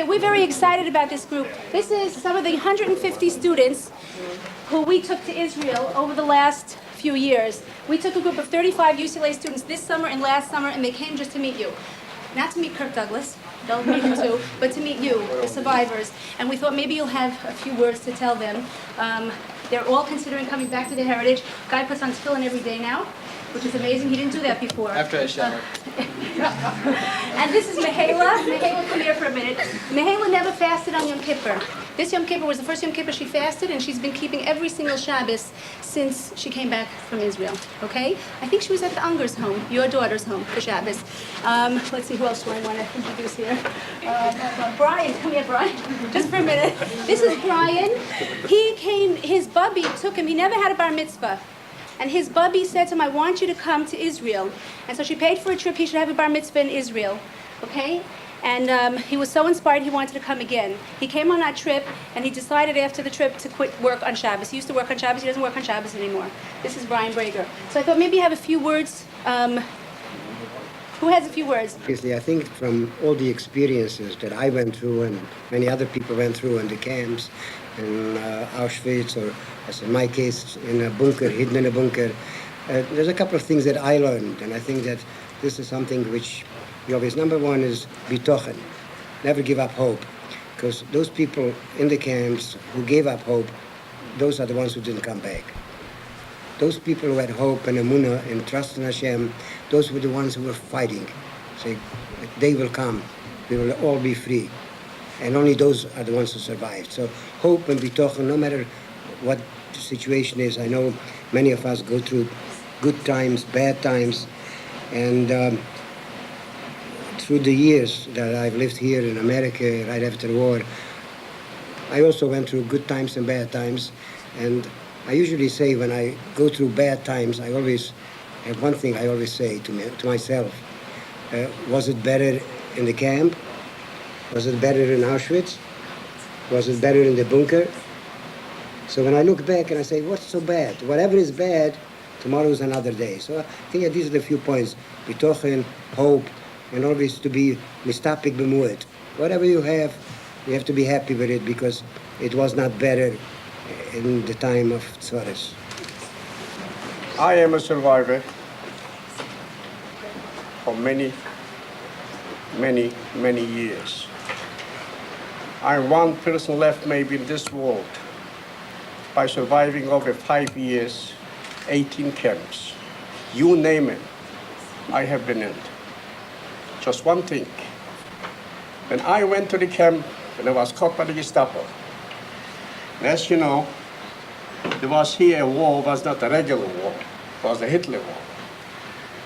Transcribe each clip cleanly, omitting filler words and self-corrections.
Okay, we're very excited about this group. This is some of the 150 students who we took to Israel over the last few years. We took a group of 35 UCLA students this summer and last summer, and they came just to meet you. Not to meet Kirk Douglas, they'll meet him too, but to meet you, the survivors. And we thought maybe you'll have a few words to tell them. They're all considering coming back to their heritage. Guy puts on tefillin every day now, which is amazing. He didn't do that before. After I shower. And this is Mihaela. Mihaela, come here for a minute. Mihaela never fasted on Yom Kippur. This Yom Kippur was the first Yom Kippur she fasted, and she's been keeping every single Shabbos since she came back from Israel, okay? I think she was at the Unger's home, your daughter's home, for Shabbos. Let's see, who else do I want to introduce here? Brian, come here, Brian. Just for a minute. This is Brian. He came, his bubby took him, he never had a bar mitzvah. And his bubby said to him, I want you to come to Israel. And so she paid for a trip. He should have a bar mitzvah in Israel. Okay? And he was so inspired, he wanted to come again. He came on that trip, and he decided after the trip to quit work on Shabbos. He used to work on Shabbos. He doesn't work on Shabbos anymore. This is Brian Brager. So I thought maybe you have a few words. Who has a few words? Obviously, I think from all the experiences that I went through and many other people went through in the camps, in Auschwitz, or as in my case, in a bunker, hidden in a bunker, there's a couple of things that I learned, and I think that this is something which we always, number one is bitochen, never give up hope, because those people in the camps who gave up hope, those are the ones who didn't come back. Those people who had hope and emunah and trust in Hashem, those were the ones who were fighting. Say, they will come, we will all be free. And only those are the ones who survived. So hope and bitochen, no matter what the situation is. I know many of us go through good times, bad times, and through the years that I've lived here in America right after the war, I also went through good times and bad times. And I usually say when I go through bad times, I always have one thing I always say to myself. Was it better in the camp? Was it better in Auschwitz? Was it better in the bunker? So when I look back and I say, what's so bad? Whatever is bad, tomorrow is another day. So I think that these are the few points. Bitochen, hope, and always to be mistapik b'mu'et. Whatever you have to be happy with it, because it was not better in the time of Tzoris. I am a survivor for many years. I'm one person left maybe in this world by surviving over 5 years, 18 camps. You name it, I have been in. Just one thing. When I went to the camp, when I was caught by the Gestapo, and as you know, there was here a war, was not a regular war, it was a Hitler war.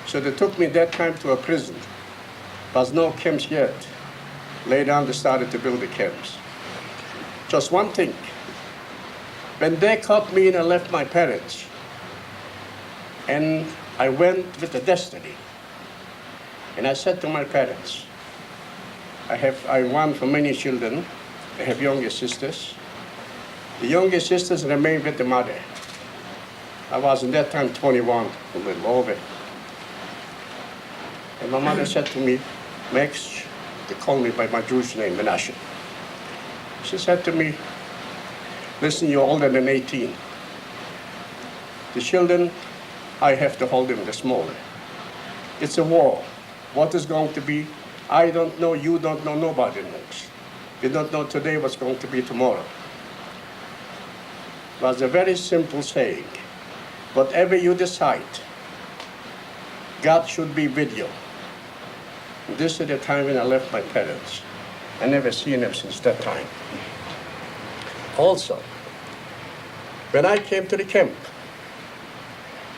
So they took me that time to a prison. There was no camps yet. Later on, they started to build the camps. Just one thing. When they caught me and I left my parents, and I went with a destiny, and I said to my parents, I want for many children. I have younger sisters. The younger sisters remained with the mother. I was in that time 21, a little over. And my mother said to me, Max, they call me by my Jewish name, Menashe. She said to me, listen, you're older than 18. The children, I have to hold them the smaller. It's a war. What is going to be? I don't know, you don't know, nobody knows. We don't know today what's going to be tomorrow. It was a very simple saying. Whatever you decide, God should be with you. And this is the time when I left my parents. I never seen them since that time. Also, when I came to the camp,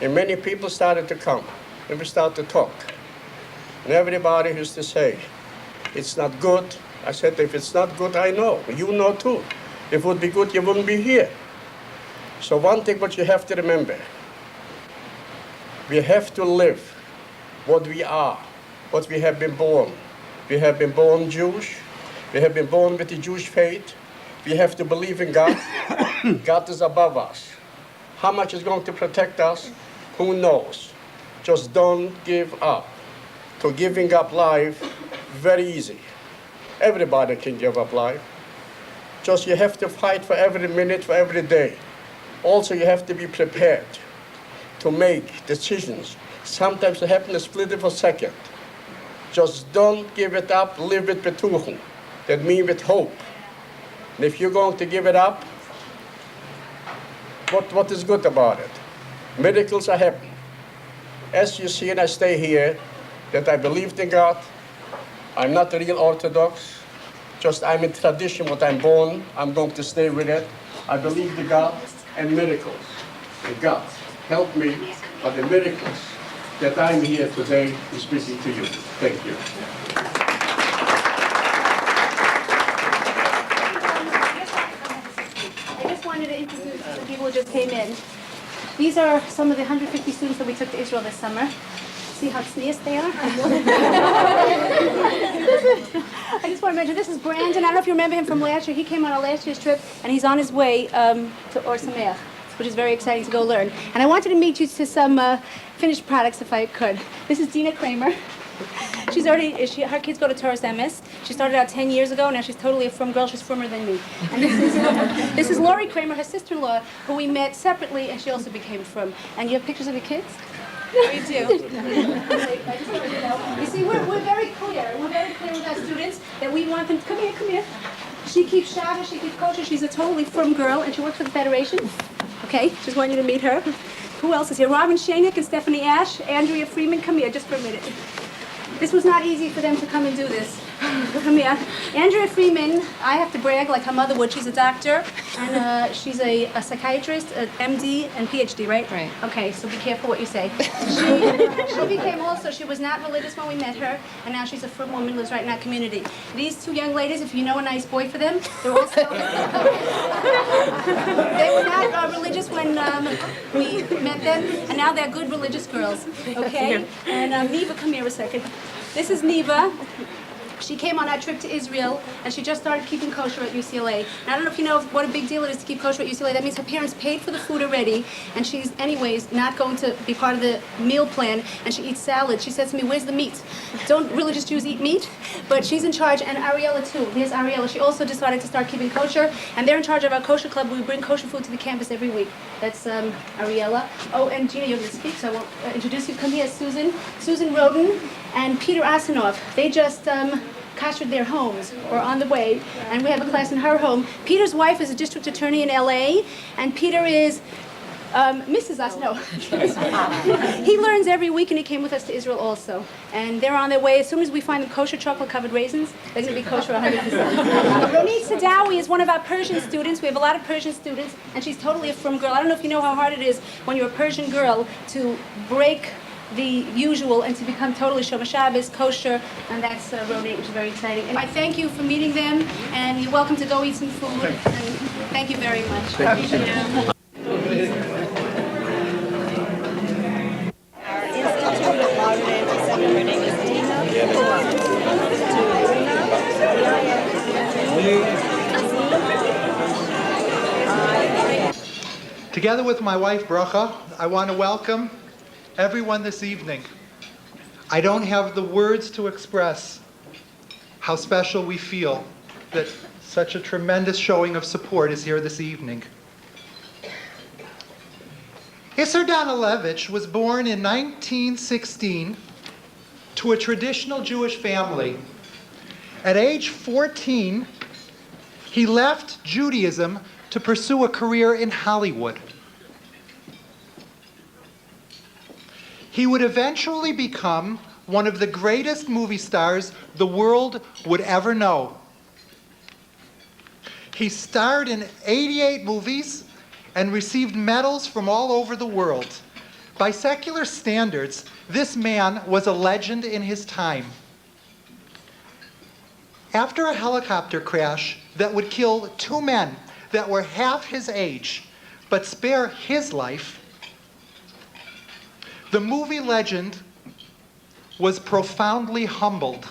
and many people started to come, and we started to talk. And everybody used to say, it's not good. I said, if it's not good, I know. You know too. If it would be good, you wouldn't be here. So one thing what you have to remember, we have to live what we are, what we have been born. We have been born Jewish. We have been born with the Jewish faith. We have to believe in God. God is above us. How much is going to protect us? Who knows? Just don't give up. To giving up life, very easy. Everybody can give up life. Just you have to fight for every minute, for every day. Also, you have to be prepared to make decisions. Sometimes it happens a split of a second. Just don't give it up, live with betuchen. That means with hope. And if you're going to give it up, what is good about it? Miracles are happening. As you see, and I stay here, that I believed in God. I'm not a real Orthodox. Just I'm in tradition, what I'm born, I'm going to stay with it. I believe in God and miracles. And God, help me by the miracles that I'm here today to speaking to you. Thank you. I just wanted to introduce the people who just came in. These are some of the 150 students that we took to Israel this summer. See how sneeze they are? I just want to mention, this is Brandon. I don't know if you remember him from last year. He came on our last year's trip, and he's on his way to Or Sameach, which is very exciting to go learn. And I wanted to meet you to some finished products, if I could. This is Dina Kramer. Her kids go to Torres MS. She started out 10 years ago. Now she's totally a frum girl. She's frummer than me. And this is Lori Kramer, her sister-in-law, who we met separately, and she also became frum. And you have pictures of your kids? We do. You see, we're very clear. We're very clear with our students that we want them to come here. She keeps Shabbos, she keeps kosher. She's a totally frum girl, and she works for the Federation. Okay, just want you to meet her. Who else is here? Robin Shanik and Stephanie Ash. Andrea Freeman, come here just for a minute. This was not easy for them to come and do this. Come here. Andrea Freeman, I have to brag like her mother would. She's a doctor, and she's a psychiatrist, an MD and PhD, right? Right. Okay, so be careful what you say. She became also, she was not religious when we met her, and now she's a frum woman, lives right in our community. These two young ladies, if you know a nice boy for them, they're also, they were not religious when we met them, and now they're good religious girls, okay? And Neva, come here a second. This is Neva. She came on our trip to Israel, and she just started keeping kosher at UCLA. And I don't know if you know what a big deal it is to keep kosher at UCLA. That means her parents paid for the food already, and she's, anyways, not going to be part of the meal plan, and she eats salad. She says to me, where's the meat? Don't religious Jews eat meat? But she's in charge, and Ariella, too. There's Ariella. She also decided to start keeping kosher, and they're in charge of our kosher club. We bring kosher food to the campus every week. That's Ariella. Oh, and Gina, you're going to speak, so I won't introduce you. Come here, Susan Roden, and Peter Asanoff. They just kashered their homes, or on the way, and we have a class in her home. Peter's wife is a district attorney in LA, and Peter is Mrs. Us, no. He learns every week, and he came with us to Israel also. And they're on their way. As soon as we find them kosher chocolate-covered raisins, they're going to be kosher 100%. Ronit Sadawi is one of our Persian students. We have a lot of Persian students, and she's totally a frum girl. I don't know if you know how hard it is when you're a Persian girl to break the usual and to become totally Shomer Shabbos, kosher, and that's Ronit, which is very exciting. And I thank you for meeting them, and you're welcome to go eat some food. And thank you very much. Thank you. Our Institute of Modern Anti-Semitism, her name is Dina. Together with my wife, Bracha, I want to welcome everyone this evening. I don't have the words to express how special we feel that such a tremendous showing of support is here this evening. Isser Danilevich was born in 1916 to a traditional Jewish family. At age 14, he left Judaism to pursue a career in Hollywood. He would eventually become one of the greatest movie stars the world would ever know. He starred in 88 movies and received medals from all over the world. By secular standards, this man was a legend in his time. After a helicopter crash that would kill two men that were half his age, but spare his life, the movie legend was profoundly humbled.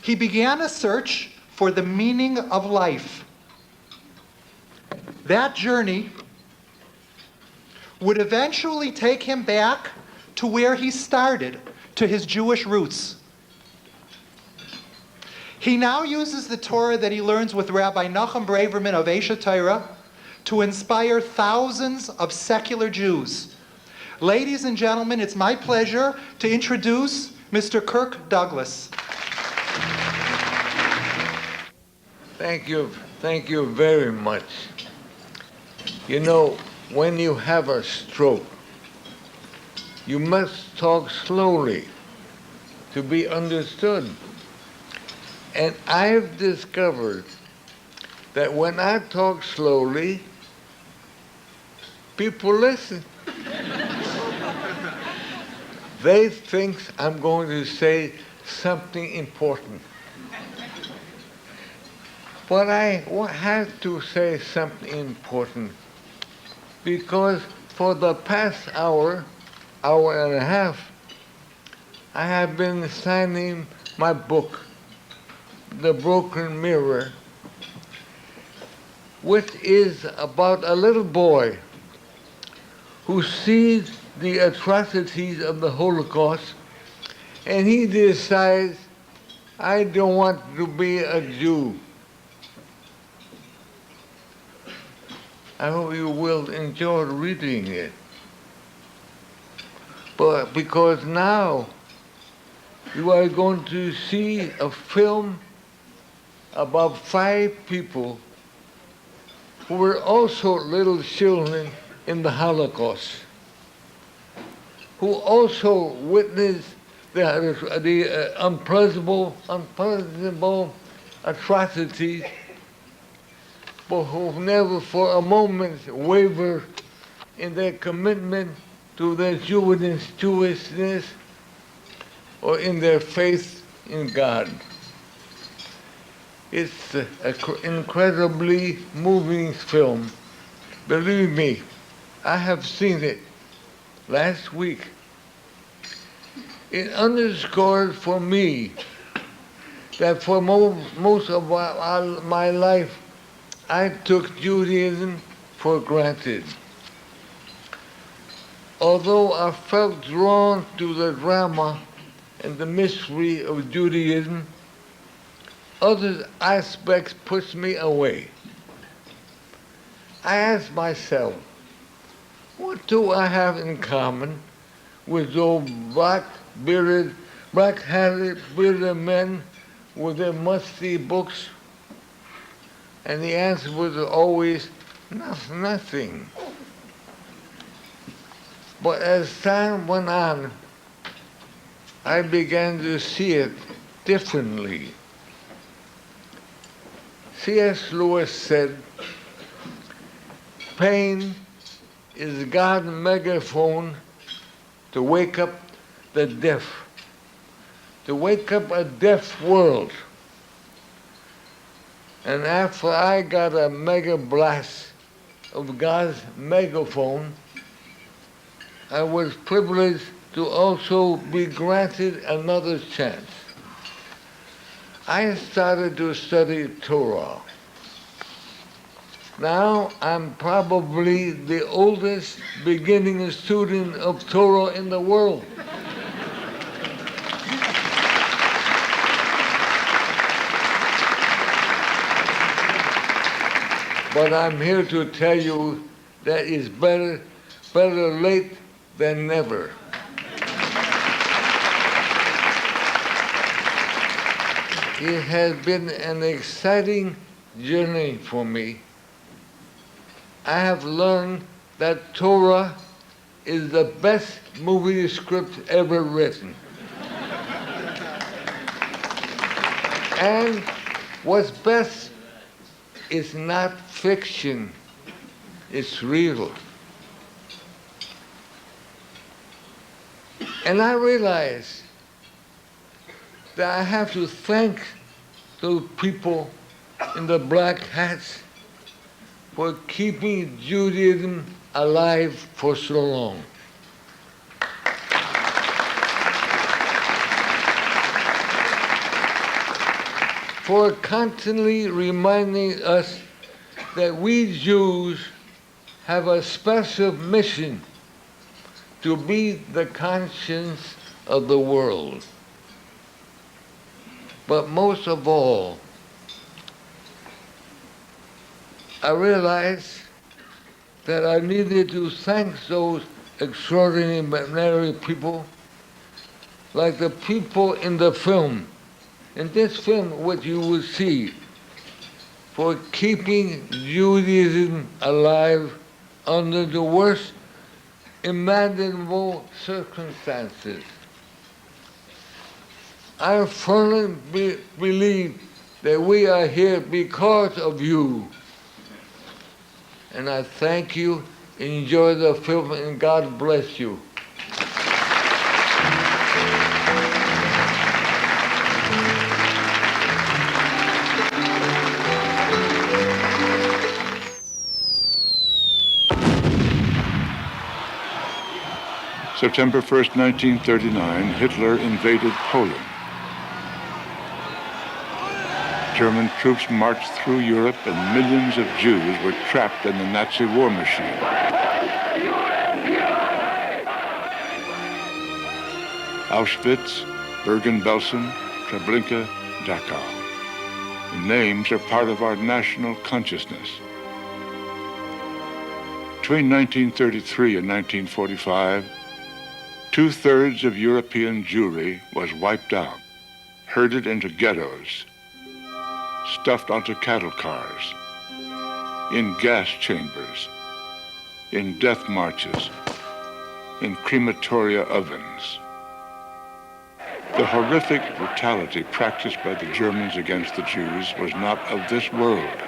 He began a search for the meaning of life. That journey would eventually take him back to where he started, to his Jewish roots. He now uses the Torah that he learns with Rabbi Nachum Braverman of Esha Torah to inspire thousands of secular Jews. Ladies and gentlemen, it's my pleasure to introduce Mr. Kirk Douglas. Thank you very much. You know, when you have a stroke, you must talk slowly to be understood. And I've discovered that when I talk slowly, people listen. They think I'm going to say something important. But I have to say something important because for the past hour and a half, I have been signing my book, The Broken Mirror, which is about a little boy who sees the atrocities of the Holocaust and he decides, I don't want to be a Jew. I hope you will enjoy reading it. But because now you are going to see a film about 5 people who were also little children in the Holocaust, who also witnessed the unpardonable atrocities, but who never for a moment wavered in their commitment to their Jewishness or in their faith in God. It's an incredibly moving film. Believe me, I have seen it last week. It underscores for me that for most of my life, I took Judaism for granted. Although I felt drawn to the drama and the mystery of Judaism, other aspects pushed me away. I asked myself, what do I have in common with those black-hatted bearded men with their musty books? And the answer was always nothing. But as time went on, I began to see it differently. C.S. Lewis said, pain is God's megaphone to wake up the deaf, to wake up a deaf world. And after I got a mega blast of God's megaphone, I was privileged to also be granted another chance. I started to study Torah. Now I'm probably the oldest beginning student of Torah in the world. But I'm here to tell you that it's better late than never. It has been an exciting journey for me. I have learned that Torah is the best movie script ever written. And what's best is not fiction, it's real. And I realize that I have to thank those people in the black hats for keeping Judaism alive for so long. For constantly reminding us that we Jews have a special mission to be the conscience of the world. But most of all, I realized that I needed to thank those extraordinary people, like the people in the film. In this film, what you will see, for keeping Judaism alive under the worst imaginable circumstances. I firmly believe that we are here because of you. And I thank you, enjoy the film, and God bless you. September 1st, 1939, Hitler invaded Poland. German troops marched through Europe and millions of Jews were trapped in the Nazi war machine. Auschwitz, Bergen-Belsen, Treblinka, Dachau. The names are part of our national consciousness. Between 1933 and 1945, 2/3 of European Jewry was wiped out, herded into ghettos, stuffed onto cattle cars, in gas chambers, in death marches, in crematoria ovens. The horrific brutality practiced by the Germans against the Jews was not of this world.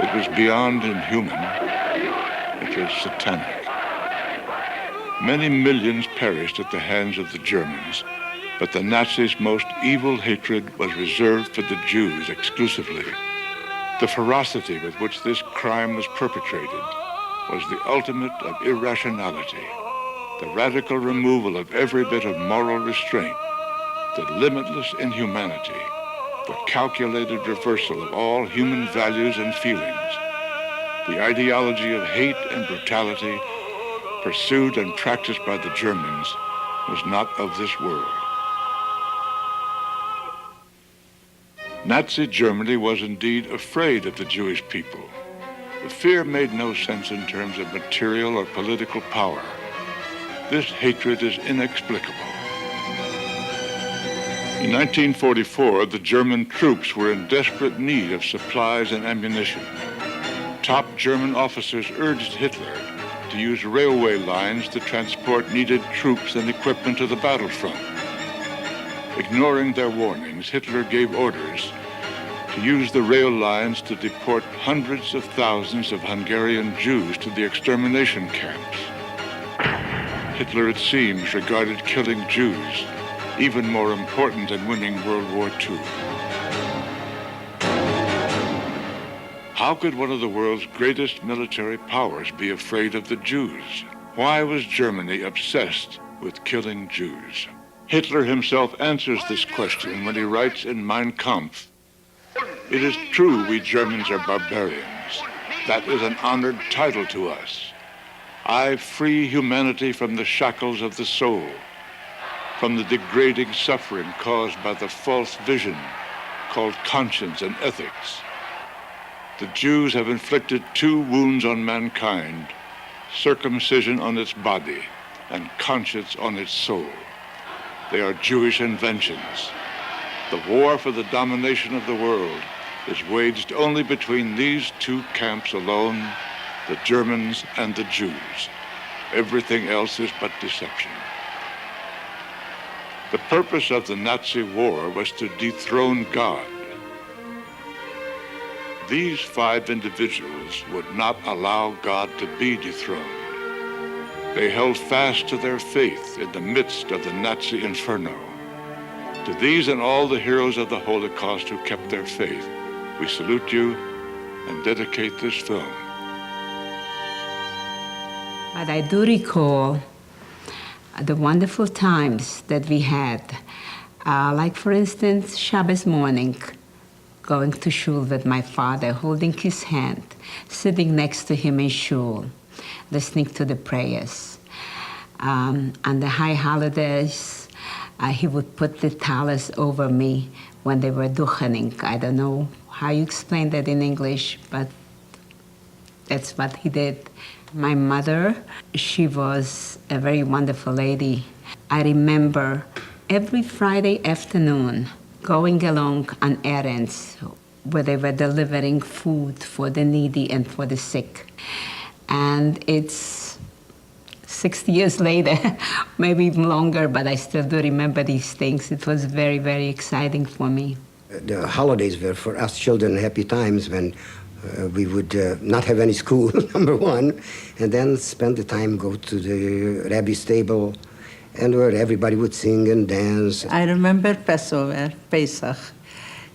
It was beyond inhuman. It was satanic. Many millions perished at the hands of the Germans, but the Nazis' most evil hatred was reserved for the Jews exclusively. The ferocity with which this crime was perpetrated was the ultimate of irrationality, the radical removal of every bit of moral restraint, the limitless inhumanity, the calculated reversal of all human values and feelings. The ideology of hate and brutality pursued and practiced by the Germans was not of this world. Nazi Germany was indeed afraid of the Jewish people. The fear made no sense in terms of material or political power. This hatred is inexplicable. In 1944, the German troops were in desperate need of supplies and ammunition. Top German officers urged Hitler to use railway lines to transport needed troops and equipment to the battlefront. Ignoring their warnings, Hitler gave orders to use the rail lines to deport hundreds of thousands of Hungarian Jews to the extermination camps. Hitler, it seems, regarded killing Jews even more important than winning World War II. How could one of the world's greatest military powers be afraid of the Jews? Why was Germany obsessed with killing Jews? Hitler himself answers this question when he writes in Mein Kampf, "It is true we Germans are barbarians. That is an honored title to us. I free humanity from the shackles of the soul, from the degrading suffering caused by the false vision called conscience and ethics. The Jews have inflicted two wounds on mankind, circumcision on its body and conscience on its soul. They are Jewish inventions. The war for the domination of the world is waged only between these two camps alone, the Germans and the Jews. Everything else is but deception." The purpose of the Nazi war was to dethrone God. These 5 individuals would not allow God to be dethroned. They held fast to their faith in the midst of the Nazi inferno. To these and all the heroes of the Holocaust who kept their faith, we salute you and dedicate this film. But I do recall the wonderful times that we had. Like, for instance, Shabbos morning, going to shul with my father, holding his hand, sitting next to him in shul, listening to the prayers. On the high holidays, he would put the talus over me when they were duchening. I don't know how you explain that in English, but that's what he did. My mother, she was a very wonderful lady. I remember every Friday afternoon going along on errands where they were delivering food for the needy and for the sick. And it's 60 years later, maybe even longer, but I still do remember these things. It was very, very exciting for me. The holidays were for us children happy times when we would not have any school, number one, and then spend the time, go to the rabbi's table, and where everybody would sing and dance. I remember Passover, Pesach,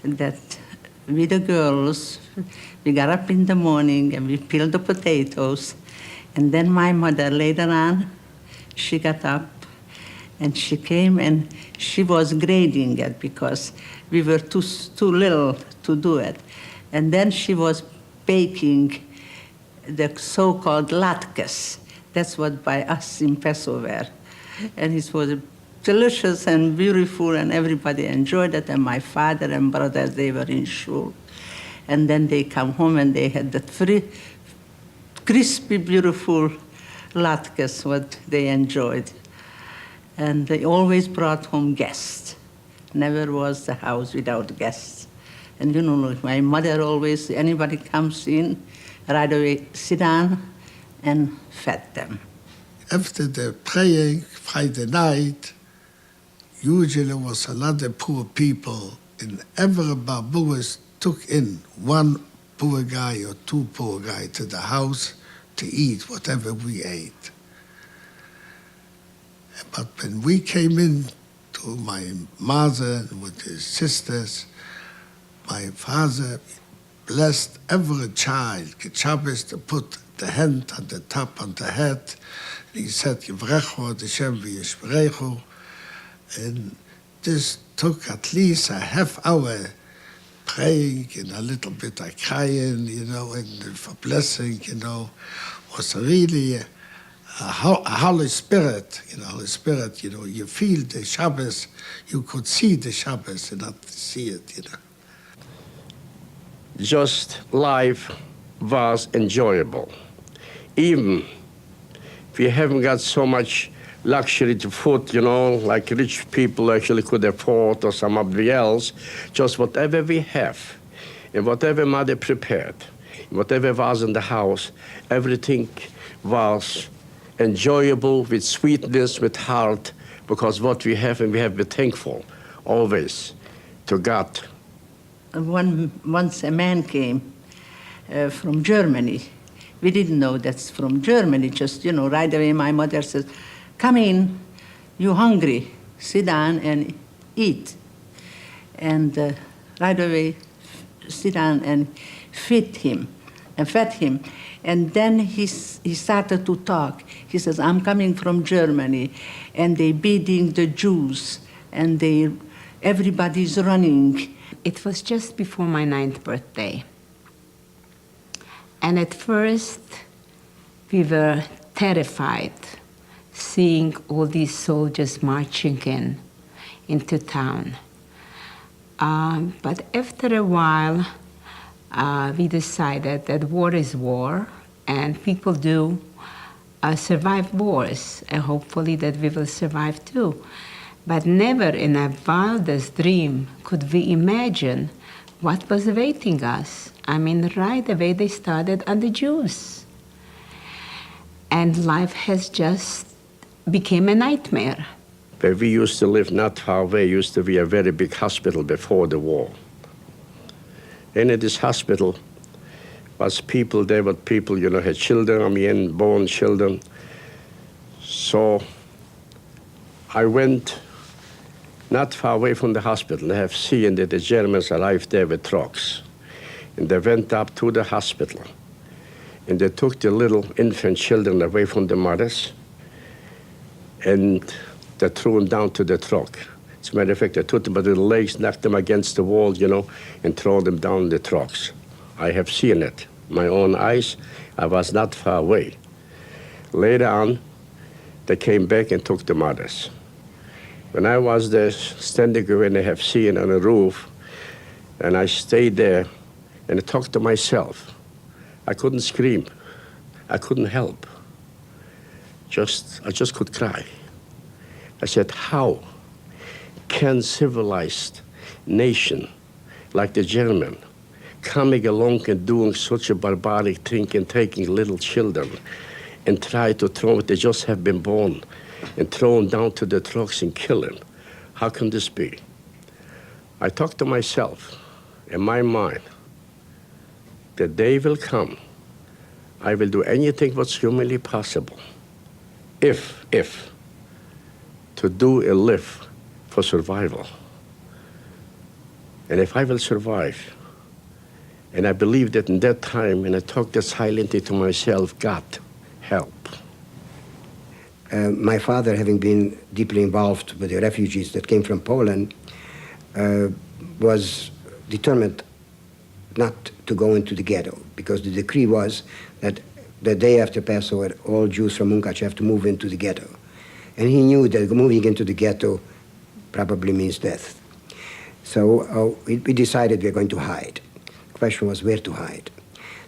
that we the girls, we got up in the morning and we peeled the potatoes, and then my mother later on, she got up and she came and she was grading it because we were too little to do it. And then she was baking the so-called latkes. That's what by us in Passover. And it was delicious and beautiful, and everybody enjoyed it. And my father and brothers, they were in shul. And then they come home and they had that crispy, beautiful latkes, what they enjoyed. And they always brought home guests. Never was the house without guests. And you know, my mother always, anybody comes in, right away sit down and fed them. After the praying Friday night, usually was a lot of poor people, and every barbuas took in one poor guy or two poor guy to the house to eat whatever we ate. But when we came in to my mother with his sisters, my father blessed every child, Shabbos, to put the hand on the top on the head. And he said, Yivrecho, Hashem v'yishmerecho. And this took at least a half hour praying and a little bit of crying, you know, and for blessing, you know, was really a Holy Spirit, you know, you feel the Shabbos, you could see the Shabbos and not see it, you know. Just life was enjoyable. Even if you haven't got so much luxury to food, you know, like rich people actually could afford or somebody else, just whatever we have and whatever mother prepared, whatever was in the house, everything was enjoyable with sweetness, with heart, because what we have, and we have to be thankful always to God. Once a man came from Germany. We didn't know that's from Germany, just, you know, right away my mother says, come in, you hungry, sit down and eat. And right away, sit down and fed him. And then he started to talk. He says, I'm coming from Germany, and they beating the Jews, and everybody's running. It was just before my 9th birthday. And at first, we were terrified seeing all these soldiers marching into town. But after a while, we decided that war is war, and people do survive wars, and hopefully that we will survive too. But never in our wildest dream could we imagine what was awaiting us. I mean, right away they started on the Jews. And life has just became a nightmare. Where we used to live not far away used to be a very big hospital before the war. And in this hospital was people, there were people, you know, had children, born children. So I went not far away from the hospital. I have seen that the Germans arrived there with trucks. And they went up to the hospital. And they took the little infant children away from the mothers. And they threw them down to the truck. As a matter of fact, they took them by the legs, knocked them against the wall, you know, and threw them down the trucks. I have seen it. My own eyes, I was not far away. Later on, they came back and took the mothers. When I was there, standing when they have seen on the roof, and I stayed there and I talked to myself. I couldn't scream. I couldn't help. I just could cry. I said, how can civilized nation like the German coming along and doing such a barbaric thing and taking little children and try to throw it, they just have been born, and throw them down to the trucks and kill them? How can this be? I talked to myself in my mind, the day will come, I will do anything what's humanly possible, if, to do and live for survival. And if I will survive, and I believe that in that time, and I talked that silently to myself, God, help. My father, having been deeply involved with the refugees that came from Poland, was determined not to go into the ghetto, because the decree was that the day after Passover, all Jews from Munkac have to move into the ghetto. And he knew that moving into the ghetto probably means death. So we decided we were going to hide. The question was where to hide.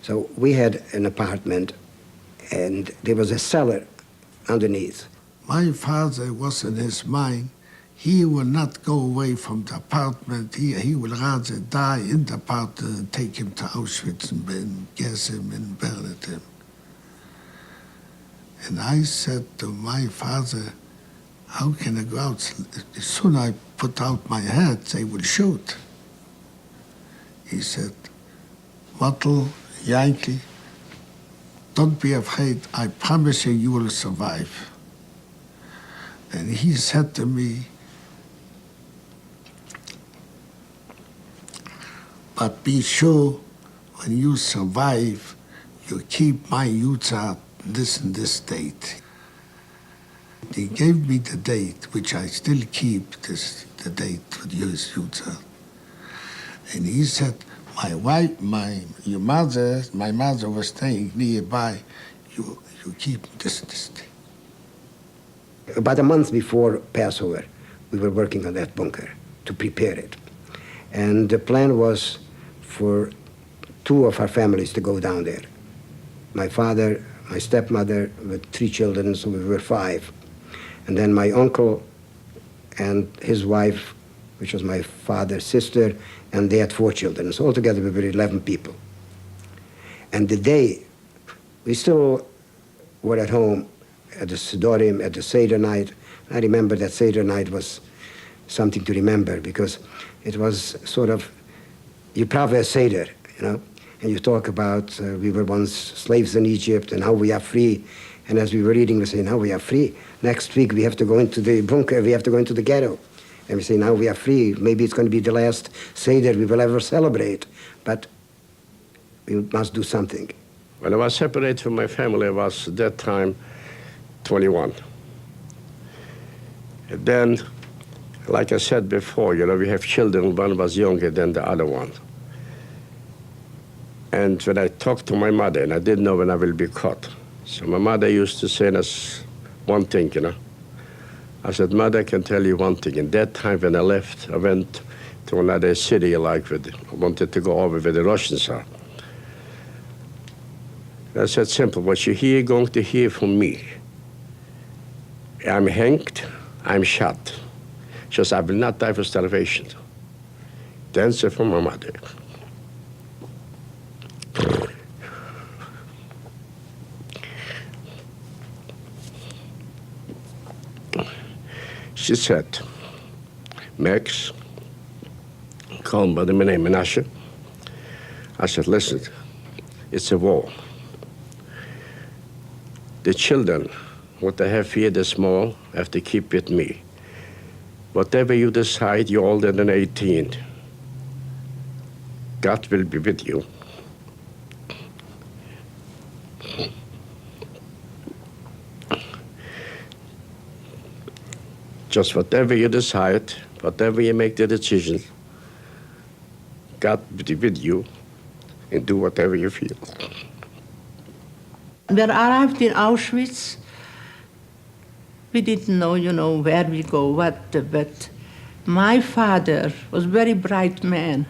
So we had an apartment, and there was a cellar underneath. My father was in his mind, he will not go away from the apartment. He will rather die in the apartment and take him to Auschwitz and gas him and burn him. And I said to my father, how can I go out? As soon as I put out my head, they will shoot. He said, Wattel, Yankee, don't be afraid. I promise you, you will survive. And he said to me, but be sure when you survive, you keep my youth out this and this date. He gave me the date, which I still keep, the date with youth out. And he said, my wife, my mother was staying nearby. You keep this date. About a month before Passover, we were working on that bunker to prepare it. And the plan was for two of our families to go down there. My father, my stepmother with 3 children, so we were 5. And then my uncle and his wife, which was my father's sister, and they had 4 children. So altogether we were 11 people. And the day, we still were at home at the Sidorim, at the Seder night. I remember that Seder night was something to remember, because it was sort of, you probably a Seder, you know, and you talk about we were once slaves in Egypt and how we are free. And as we were reading, we say, now we are free. Next week we have to go into the bunker, we have to go into the ghetto. And we say, now we are free. Maybe it's going to be the last Seder we will ever celebrate, but we must do something. When I was separated from my family, I was at that time 21. And then, like I said before, you know, we have children. One was younger than the other one. And when I talked to my mother, and I didn't know when I will be caught. So my mother used to say us one thing, you know. I said, Mother, I can tell you one thing. In that time when I left, I went to another city, I wanted to go over where the Russians are. I said, simple, what you're going to hear from me. I'm hanged, I'm shot. Just I will not die for starvation. The answer from my mother. She said, Max, called by the name Menashe. I said, listen, it's a war. The children, what I have here, the small, have to keep with me. Whatever you decide, you're older than 18. God will be with you. Just whatever you decide, whatever you make the decision, God will be with you and do whatever you feel. We arrived in Auschwitz We didn't know, where we go, but my father was a very bright man.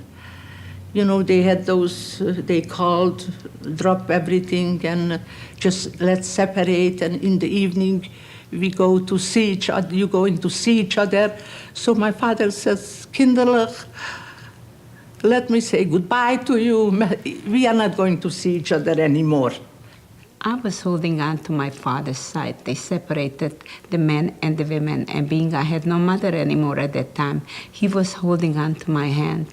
They had those, they called, drop everything and just let's separate, and in the evening we go to see each other, you going to see each other. So my father says, kinderlijk, let me say goodbye to you. We are not going to see each other anymore. I was holding on to my father's side. They separated the men and the women, and being I had no mother anymore at that time, he was holding on to my hand.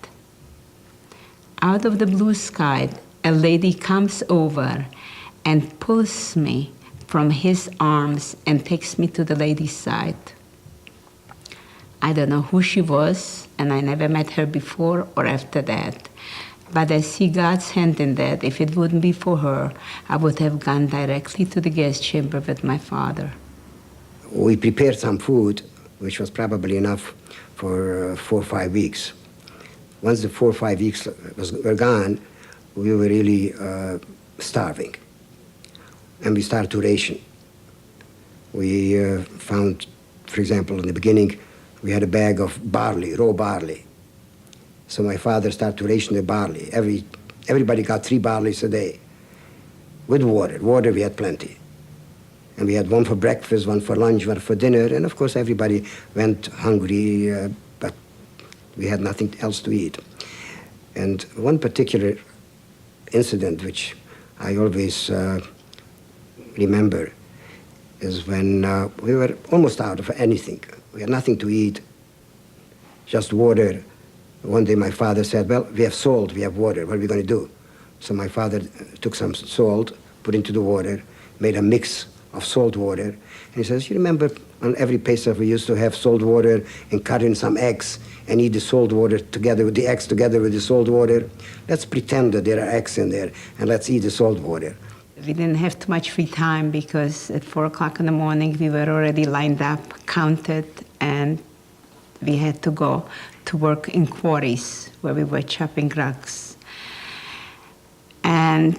Out of the blue sky, a lady comes over and pulls me from his arms and takes me to the lady's side. I don't know who she was, and I never met her before or after that. But I see God's hand in that. If it wouldn't be for her, I would have gone directly to the gas chamber with my father. We prepared some food, which was probably enough for 4 or 5 weeks. Once the 4 or 5 weeks were gone, we were really starving. And we started to ration. We found, for example, in the beginning, we had a bag of barley, raw barley. So my father started to ration the barley. Everybody got 3 barleys a day with water. Water we had plenty. And we had one for breakfast, one for lunch, one for dinner. And of course everybody went hungry, but we had nothing else to eat. And one particular incident which I always remember is when we were almost out of anything. We had nothing to eat, just water. One day my father said, well, we have salt, we have water, what are we going to do? So my father took some salt, put into the water, made a mix of salt water. And he says, you remember on every Pesach we used to have salt water and cut in some eggs and eat the salt water together with the eggs together with the salt water? Let's pretend that there are eggs in there and let's eat the salt water. We didn't have too much free time because at 4 o'clock in the morning we were already lined up, counted, and we had to go to work in quarries where we were chopping rocks. And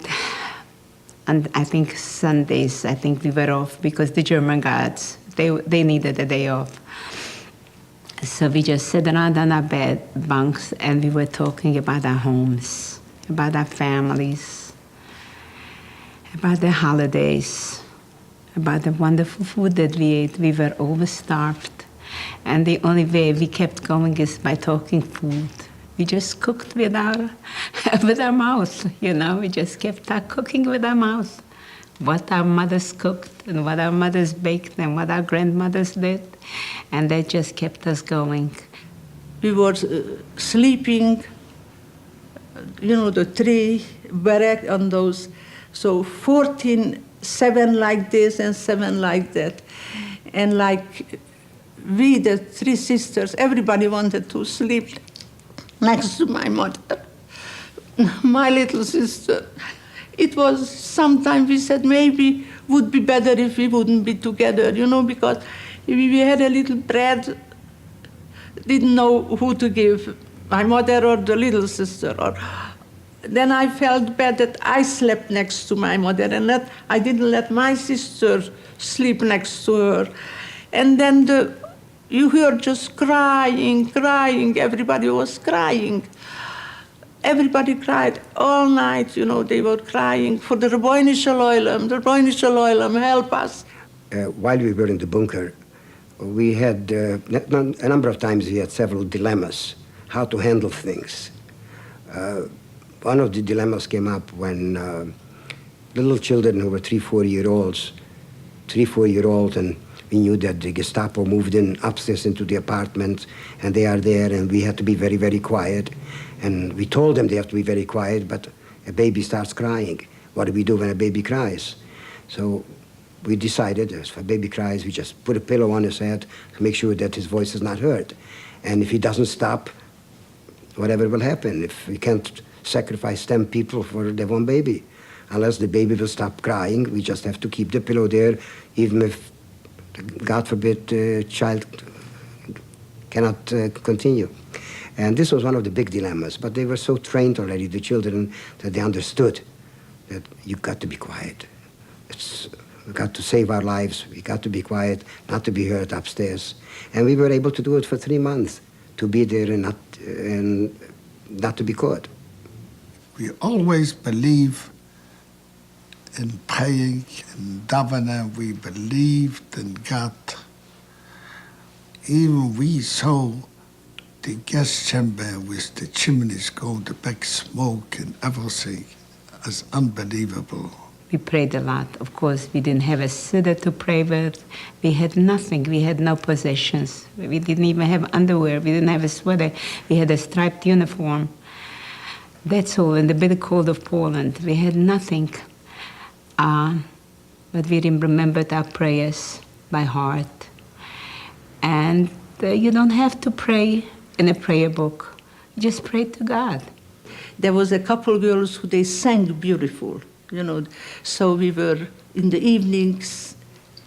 I think Sundays, we were off because the German guards, they needed a day off. So we just sat around on our bed bunks and we were talking about our homes, about our families, about the holidays, about the wonderful food that we ate. We were overstarved. And the only way we kept going is by talking food. We just cooked with our mouth, We just kept cooking with our mouth. What our mothers cooked and what our mothers baked and what our grandmothers did. And that just kept us going. We were sleeping, the 3 barrack on those. So 14, 7 like this and 7 like that. And like we, the 3 sisters, everybody wanted to sleep next to my mother, my little sister. It was sometimes we said maybe would be better if we wouldn't be together, because we had a little bread, didn't know who to give, my mother or the little sister. Then I felt bad that I slept next to my mother and that I didn't let my sister sleep next to her. And then you heard just crying, everybody was crying. Everybody cried all night, they were crying for the Rabbeinu Shalom, help us. While we were in the bunker, we had, a number of times we had several dilemmas, how to handle things. One of the dilemmas came up when little children who were 3-4 year olds, and we knew that the Gestapo moved in upstairs into the apartment, and they are there, and we had to be very, very quiet. And we told them they have to be very quiet, but a baby starts crying. What do we do when a baby cries? So we decided, if a baby cries, we just put a pillow on his head to make sure that his voice is not heard. And if he doesn't stop, whatever will happen. If we can't sacrifice 10 people for their one baby, unless the baby will stop crying, we just have to keep the pillow there, even if, God forbid, the child cannot continue. And this was one of the big dilemmas, but they were so trained already, the children, that they understood that you got to be quiet. It's We got to save our lives. We got to be quiet, not to be heard upstairs. And we were able to do it for 3 months, to be there and not to be caught. We always believe in praying, in davening. We believed in God. Even we saw the gas chamber with the chimneys go, the back smoke and everything. It's unbelievable. We prayed a lot. Of course, we didn't have a sitter to pray with. We had nothing. We had no possessions. We didn't even have underwear. We didn't have a sweater. We had a striped uniform. That's all, in the bitter cold of Poland. We had nothing. But we remembered our prayers by heart. And you don't have to pray in a prayer book. Just pray to God. There was a couple girls who they sang beautiful, So we were in the evenings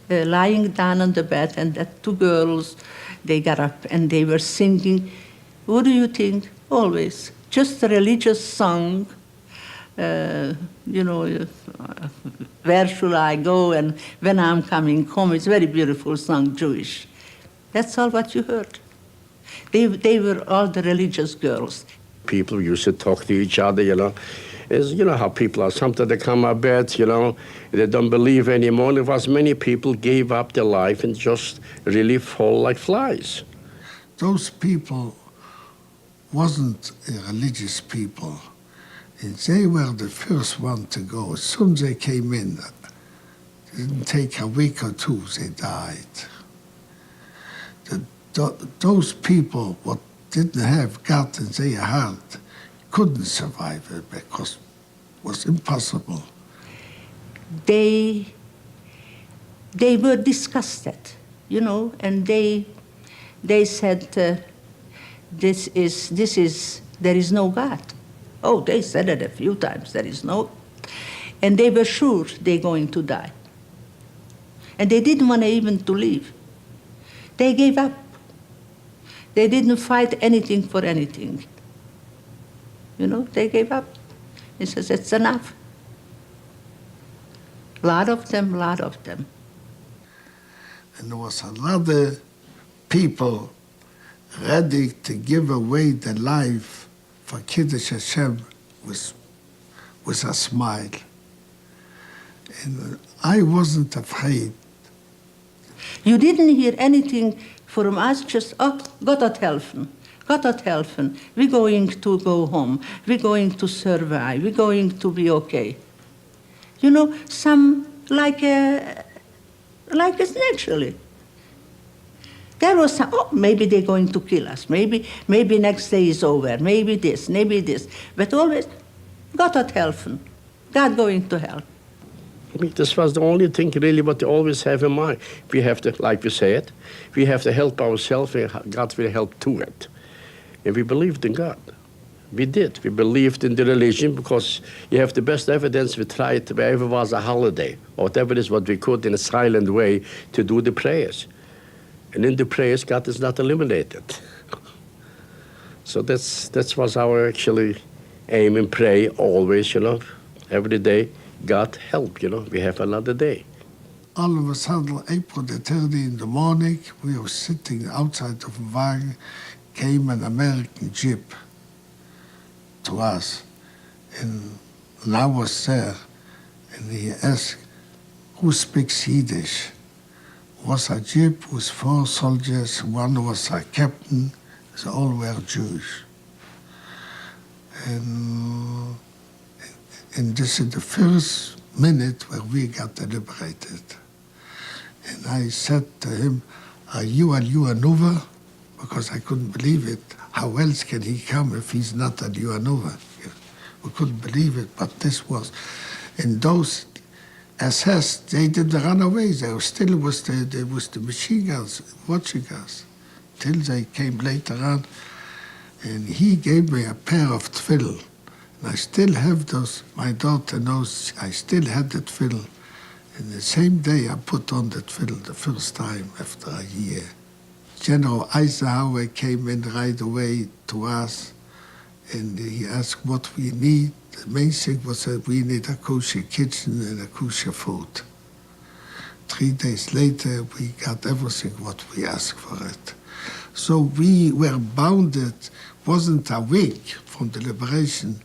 lying down on the bed, and that 2 girls, they got up and they were singing. What do you think? Always just a religious song. Where should I go and when I'm coming home? It's a very beautiful song, Jewish. That's all what you heard. They were all the religious girls. People used to talk to each other, Is, how people are. Sometimes they come to bed, they don't believe anymore. There was many people gave up their life and just really fall like flies. Those people wasn't religious people. And they were the first one to go. As soon as they came in, it didn't take a week or 2, they died. Those people what didn't have God in their heart couldn't survive it because it was impossible. They were disgusted, and they said, there is no God. Oh, they said it a few times, there is no. And they were sure they're going to die. And they didn't want even to leave. They gave up. They didn't fight anything for anything. They gave up. He says, it's enough. A lot of them. And there was a lot of people ready to give away their life for Kiddush Hashem with a smile. And I wasn't afraid. You didn't hear anything from us, just, Gott hat helfen. God hat helfen. We're going to go home. We're going to survive. We're going to be okay. Some like it's naturally. There was some, maybe they're going to kill us. Maybe next day is over. Maybe this. But always, Gott hat helfen. God going to help. This was the only thing really what they always have in mind. We have to, like we said, we have to help ourselves and God will help to it. And we believed in God. We did. We believed in the religion because you have the best evidence. We tried wherever was a holiday, or whatever it is what we could in a silent way to do the prayers. And in the prayers, God is not eliminated. So that was our actually aim and pray always, every day. God help, we have another day. All of a sudden, April the 30th in the morning, we were sitting outside of a wagon, came an American jeep to us. And I was there, and he asked, who speaks Yiddish? It was a jeep with 4 soldiers, one was a captain, they all were Jewish. And this is the first minute where we got liberated. And I said to him, are you a Yuanuva? Because I couldn't believe it. How else can he come if he's not a Yuanuva? We couldn't believe it, but this was. And those SS, they didn't run away. They were still with the machine guns watching us till they came later on. And he gave me a pair of tefillin. And I still have those. My daughter knows I still had the tefillin. And the same day I put on the tefillin the first time after a year. General Eisenhower came in right away to us, and he asked what we need. The main thing was that we need a kosher kitchen and a kosher food. 3 days later, we got everything what we asked for it. So we were bounded, wasn't a week from the liberation.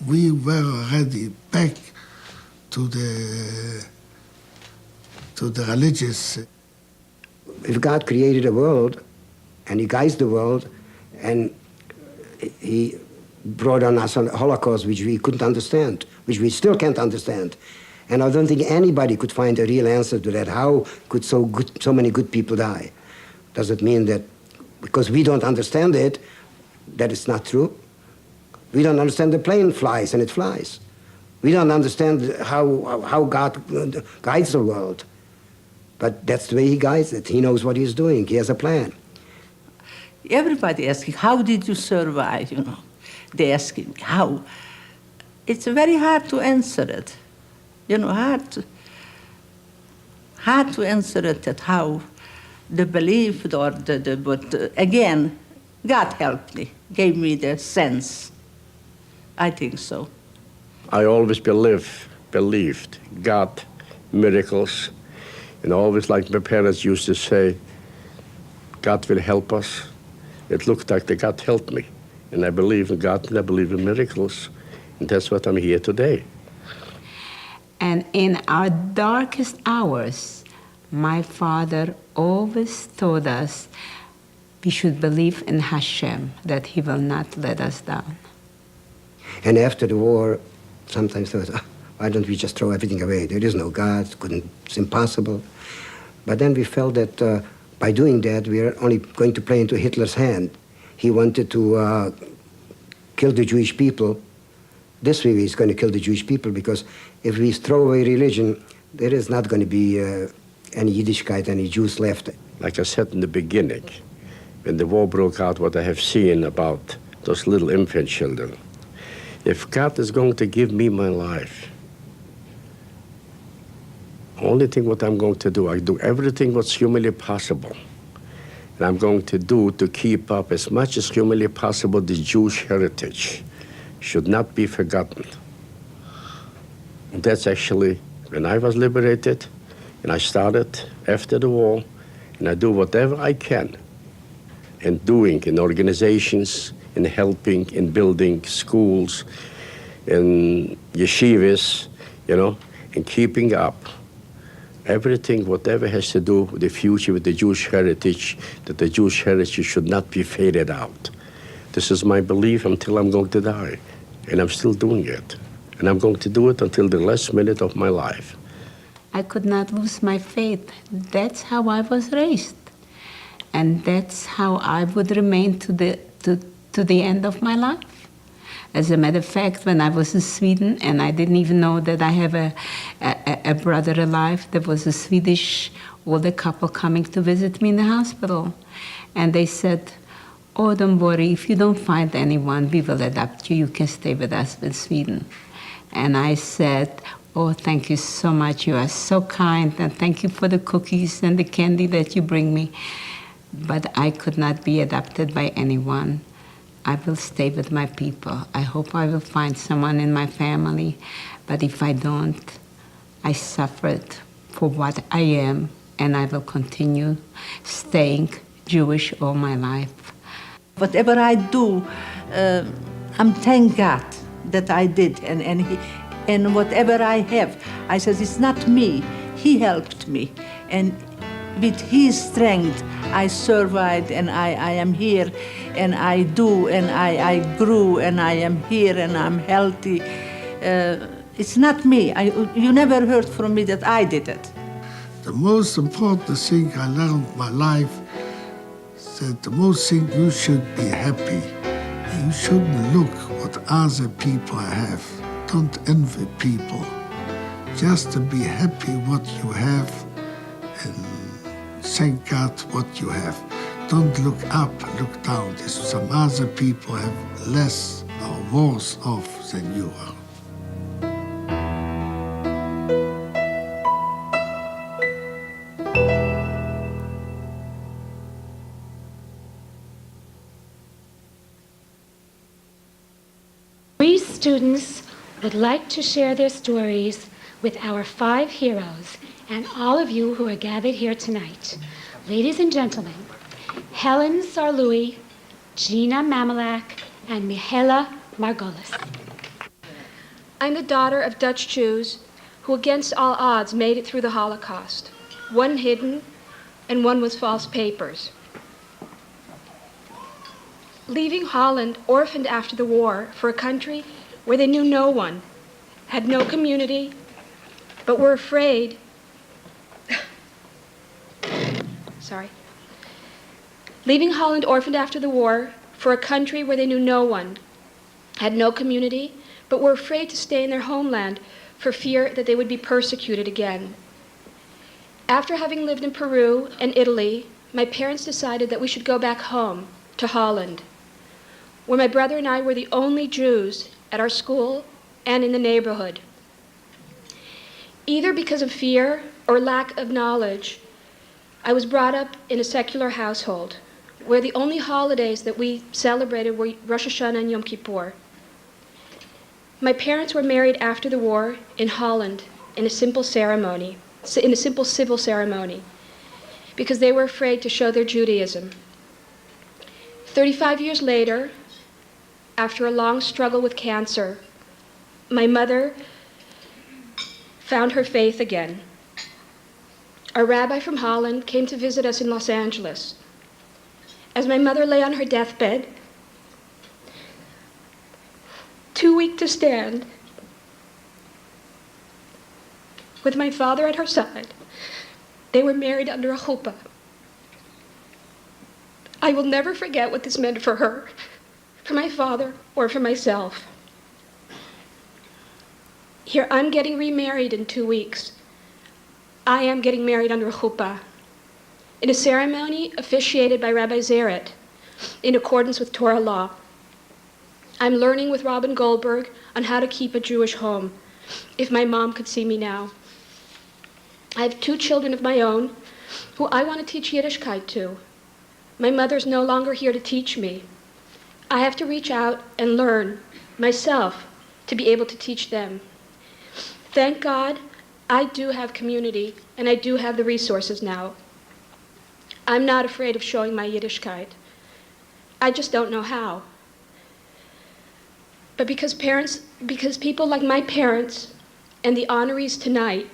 We were already back to the religious. If God created a world, and He guides the world, and He brought on us a holocaust which we couldn't understand, which we still can't understand. And I don't think anybody could find a real answer to that. How could so many good people die? Does it mean that because we don't understand it, that it's not true? We don't understand the plane flies and it flies. We don't understand how God guides the world. But that's the way He guides it. He knows what He's doing. He has a plan. Everybody asking, how did you survive, you know? They asking, how? It's very hard to answer it. You know, hard to answer it, that how the belief or but again, God helped me, gave me the sense. I think so. I always believed God, miracles, and always, like my parents used to say, God will help us. It looked like that God helped me. And I believe in God and I believe in miracles. And that's what I'm here today. And in our darkest hours, my father always told us we should believe in Hashem, that He will not let us down. And after the war, sometimes I thought, why don't we just throw everything away? There is no God, it's impossible. But then we felt that by doing that, we are only going to play into Hitler's hand. He wanted to kill the Jewish people. This way he's going to kill the Jewish people, because if we throw away religion, there is not going to be any Yiddishkeit, any Jews left. Like I said in the beginning, when the war broke out, what I have seen about those little infant children, if God is going to give me my life, only thing what I'm going to do, I do everything what's humanly possible. And I'm going to do to keep up as much as humanly possible the Jewish heritage. Should not be forgotten. And that's actually when I was liberated, and I started after the war, and I do whatever I can in doing in organizations, in helping, in building schools, in yeshivas, you know, in keeping up everything, whatever has to do with the future, with the Jewish heritage, that the Jewish heritage should not be faded out. This is my belief until I'm going to die, and I'm still doing it. And I'm going to do it until the last minute of my life. I could not lose my faith. That's how I was raised. And that's how I would remain to the end of my life. As a matter of fact, when I was in Sweden, and I didn't even know that I have a brother alive, there was a Swedish older couple coming to visit me in the hospital. And they said, oh, don't worry, if you don't find anyone, we will adopt you. You can stay with us in Sweden. And I said, oh, thank you so much. You are so kind, and thank you for the cookies and the candy that you bring me. But I could not be adopted by anyone. I will stay with my people. I hope I will find someone in my family. But if I don't, I suffered for what I am, and I will continue staying Jewish all my life. Whatever I do, I'm thank God that I did, and whatever I have, I said, it's not me. He helped me, and with His strength, I survived, and I am here, and I do, and I grew, and I am here, and I'm healthy. It's not me. You never heard from me that I did it. The most important thing I learned in my life is that the most thing you should be happy. You shouldn't look what other people have. Don't envy people. Just to be happy what you have and thank God what you have. Don't look up, look down. Some other people have less or worse off than you are. We students would like to share their stories with our 5 heroes and all of you who are gathered here tonight. Ladies and gentlemen, Helen Sarloui, Gina Mamalak, and Mihaela Margolis. I'm the daughter of Dutch Jews who, against all odds, made it through the Holocaust. One hidden and one with false papers. Leaving Holland orphaned after the war for a country where they knew no one, had no community, but were afraid. Sorry. Leaving Holland orphaned after the war for a country where they knew no one, had no community, but were afraid to stay in their homeland for fear that they would be persecuted again. After having lived in Peru and Italy, my parents decided that we should go back home to Holland, where my brother and I were the only Jews at our school and in the neighborhood. Either because of fear or lack of knowledge, I was brought up in a secular household, where the only holidays that we celebrated were Rosh Hashanah and Yom Kippur. My parents were married after the war in Holland in a simple ceremony, in a simple civil ceremony, because they were afraid to show their Judaism. 35 years later, after a long struggle with cancer, my mother found her faith again. A rabbi from Holland came to visit us in Los Angeles. As my mother lay on her deathbed, too weak to stand, with my father at her side, they were married under a chuppah. I will never forget what this meant for her, for my father, or for myself. Here, I'm getting remarried in 2 weeks. I am getting married under a chuppah, in a ceremony officiated by Rabbi Zeret, in accordance with Torah law. I'm learning with Robin Goldberg on how to keep a Jewish home, if my mom could see me now. I have 2 children of my own who I want to teach Yiddishkeit to. My mother's no longer here to teach me. I have to reach out and learn myself to be able to teach them. Thank God, I do have community and I do have the resources now. I'm not afraid of showing my Yiddishkeit. I just don't know how. But because people like my parents and the honorees tonight,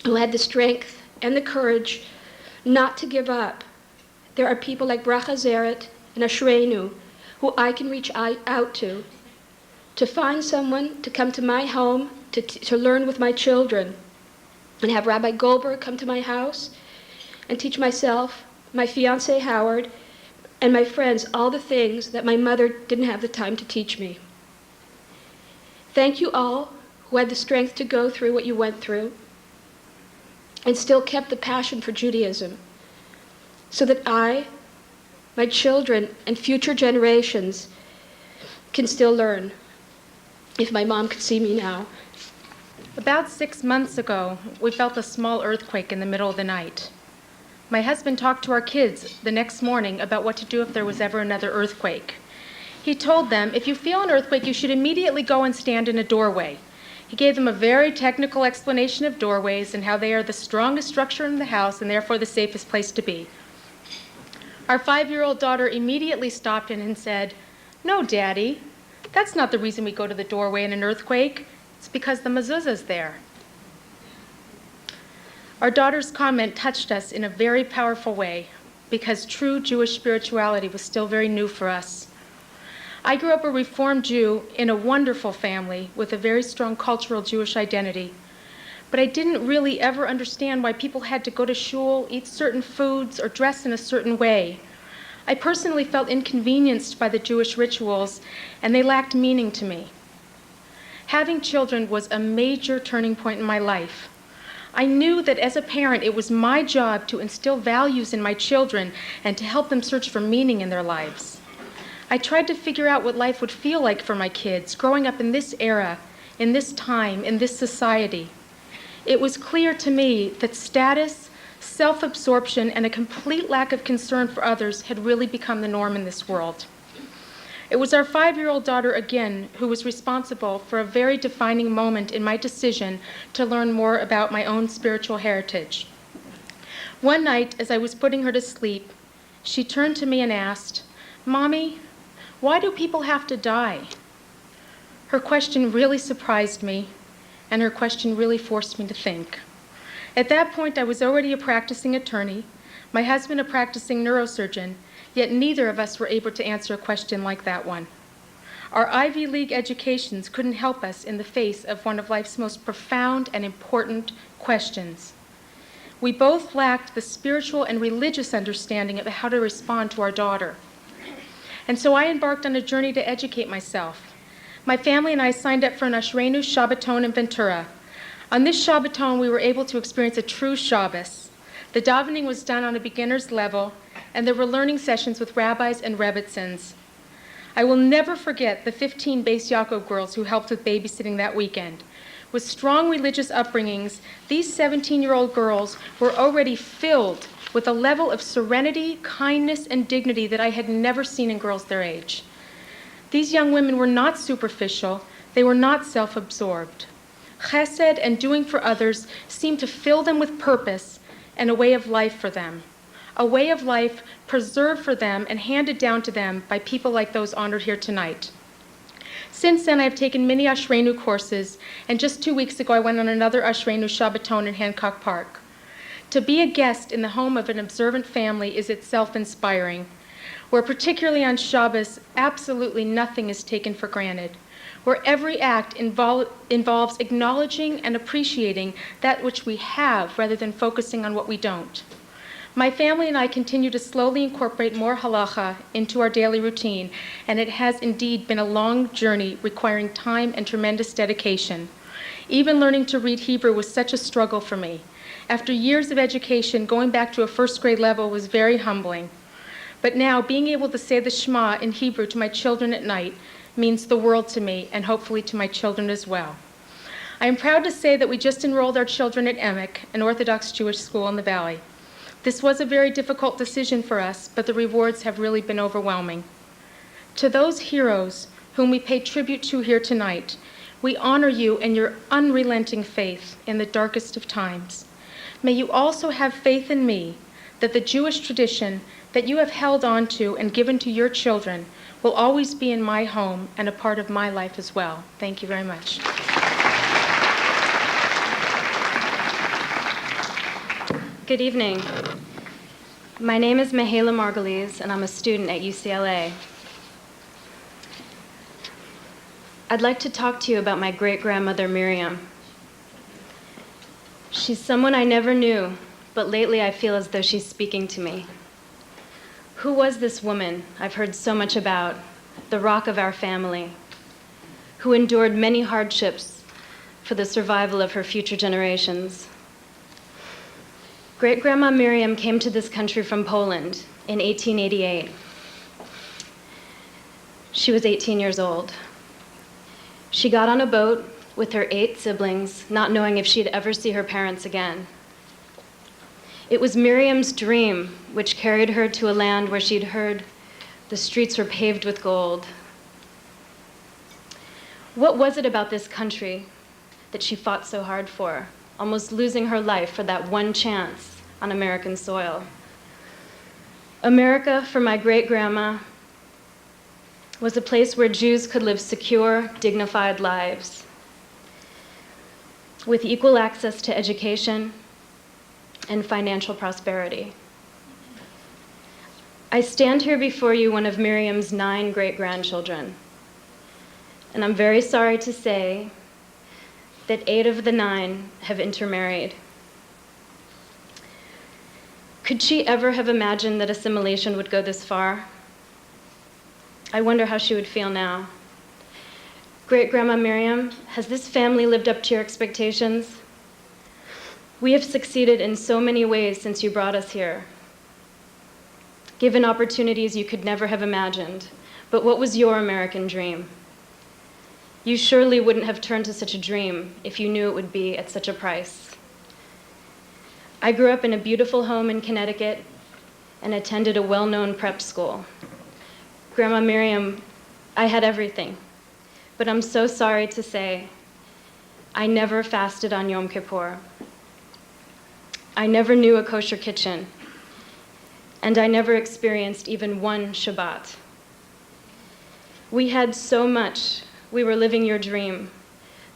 who had the strength and the courage not to give up, there are people like Bracha Zeret and Ashreinu who I can reach out to find someone to come to my home to learn with my children, and have Rabbi Goldberg come to my house and teach myself, my fiancé Howard, and my friends all the things that my mother didn't have the time to teach me. Thank you all who had the strength to go through what you went through and still kept the passion for Judaism, so that I, my children, and future generations can still learn, if my mom could see me now. About 6 months ago, we felt a small earthquake in the middle of the night. My husband talked to our kids the next morning about what to do if there was ever another earthquake. He told them, if you feel an earthquake, you should immediately go and stand in a doorway. He gave them a very technical explanation of doorways and how they are the strongest structure in the house and therefore the safest place to be. Our 5-year-old daughter immediately stopped in and said, "No, Daddy, that's not the reason we go to the doorway in an earthquake. It's because the mezuzah's there." Our daughter's comment touched us in a very powerful way because true Jewish spirituality was still very new for us. I grew up a Reformed Jew in a wonderful family with a very strong cultural Jewish identity. But I didn't really ever understand why people had to go to shul, eat certain foods, or dress in a certain way. I personally felt inconvenienced by the Jewish rituals, and they lacked meaning to me. Having children was a major turning point in my life. I knew that as a parent, it was my job to instill values in my children and to help them search for meaning in their lives. I tried to figure out what life would feel like for my kids growing up in this era, in this time, in this society. It was clear to me that status, self-absorption, and a complete lack of concern for others had really become the norm in this world. It was our 5-year-old daughter again who was responsible for a very defining moment in my decision to learn more about my own spiritual heritage. One night, as I was putting her to sleep, she turned to me and asked, "Mommy, why do people have to die?" Her question really surprised me, and her question really forced me to think. At that point, I was already a practicing attorney, my husband a practicing neurosurgeon, yet neither of us were able to answer a question like that one. Our Ivy League educations couldn't help us in the face of one of life's most profound and important questions. We both lacked the spiritual and religious understanding of how to respond to our daughter. And so I embarked on a journey to educate myself. My family and I signed up for an Ashrenu Shabbaton in Ventura. On this Shabbaton, we were able to experience a true Shabbos. The davening was done on a beginner's level, and there were learning sessions with rabbis and rebbitzins. I will never forget the 15 Beis Yaakov girls who helped with babysitting that weekend. With strong religious upbringings, these 17-year-old girls were already filled with a level of serenity, kindness, and dignity that I had never seen in girls their age. These young women were not superficial, they were not self-absorbed. Chesed and doing for others seemed to fill them with purpose and a way of life for them. A way of life preserved for them and handed down to them by people like those honored here tonight. Since then, I've taken many Ashrenu courses, and just 2 weeks ago, I went on another Ashrenu Shabbaton in Hancock Park. To be a guest in the home of an observant family is itself inspiring, where particularly on Shabbos, absolutely nothing is taken for granted, where every act involves acknowledging and appreciating that which we have rather than focusing on what we don't. My family and I continue to slowly incorporate more halacha into our daily routine, and it has indeed been a long journey requiring time and tremendous dedication. Even learning to read Hebrew was such a struggle for me. After years of education, going back to a first grade level was very humbling. But now, being able to say the Shema in Hebrew to my children at night means the world to me, and hopefully to my children as well. I am proud to say that we just enrolled our children at Emek, an Orthodox Jewish school in the Valley. This was a very difficult decision for us, but the rewards have really been overwhelming. To those heroes whom we pay tribute to here tonight, we honor you and your unrelenting faith in the darkest of times. May you also have faith in me that the Jewish tradition that you have held on to and given to your children will always be in my home and a part of my life as well. Thank you very much. Good evening. My name is Mihaela Margulies, and I'm a student at UCLA. I'd like to talk to you about my great-grandmother Miriam. She's someone I never knew, but lately I feel as though she's speaking to me. Who was this woman I've heard so much about, the rock of our family, who endured many hardships for the survival of her future generations? Great-grandma Miriam came to this country from Poland in 1888. She was 18 years old. She got on a boat with her 8 siblings, not knowing if she'd ever see her parents again. It was Miriam's dream which carried her to a land where she'd heard the streets were paved with gold. What was it about this country that she fought so hard for, almost losing her life for that one chance on American soil? America, for my great-grandma, was a place where Jews could live secure, dignified lives with equal access to education and financial prosperity. I stand here before you, one of Miriam's 9 great-grandchildren, and I'm very sorry to say that 8 of the 9 have intermarried. Could she ever have imagined that assimilation would go this far? I wonder how she would feel now. Great-grandma Miriam, has this family lived up to your expectations? We have succeeded in so many ways since you brought us here, given opportunities you could never have imagined. But what was your American dream? You surely wouldn't have turned to such a dream if you knew it would be at such a price. I grew up in a beautiful home in Connecticut and attended a well-known prep school. Grandma Miriam I had everything. But I'm so sorry to say, I never fasted on Yom Kippur. I never knew a kosher kitchen. And I never experienced even one Shabbat. We had so much. We were living your dream,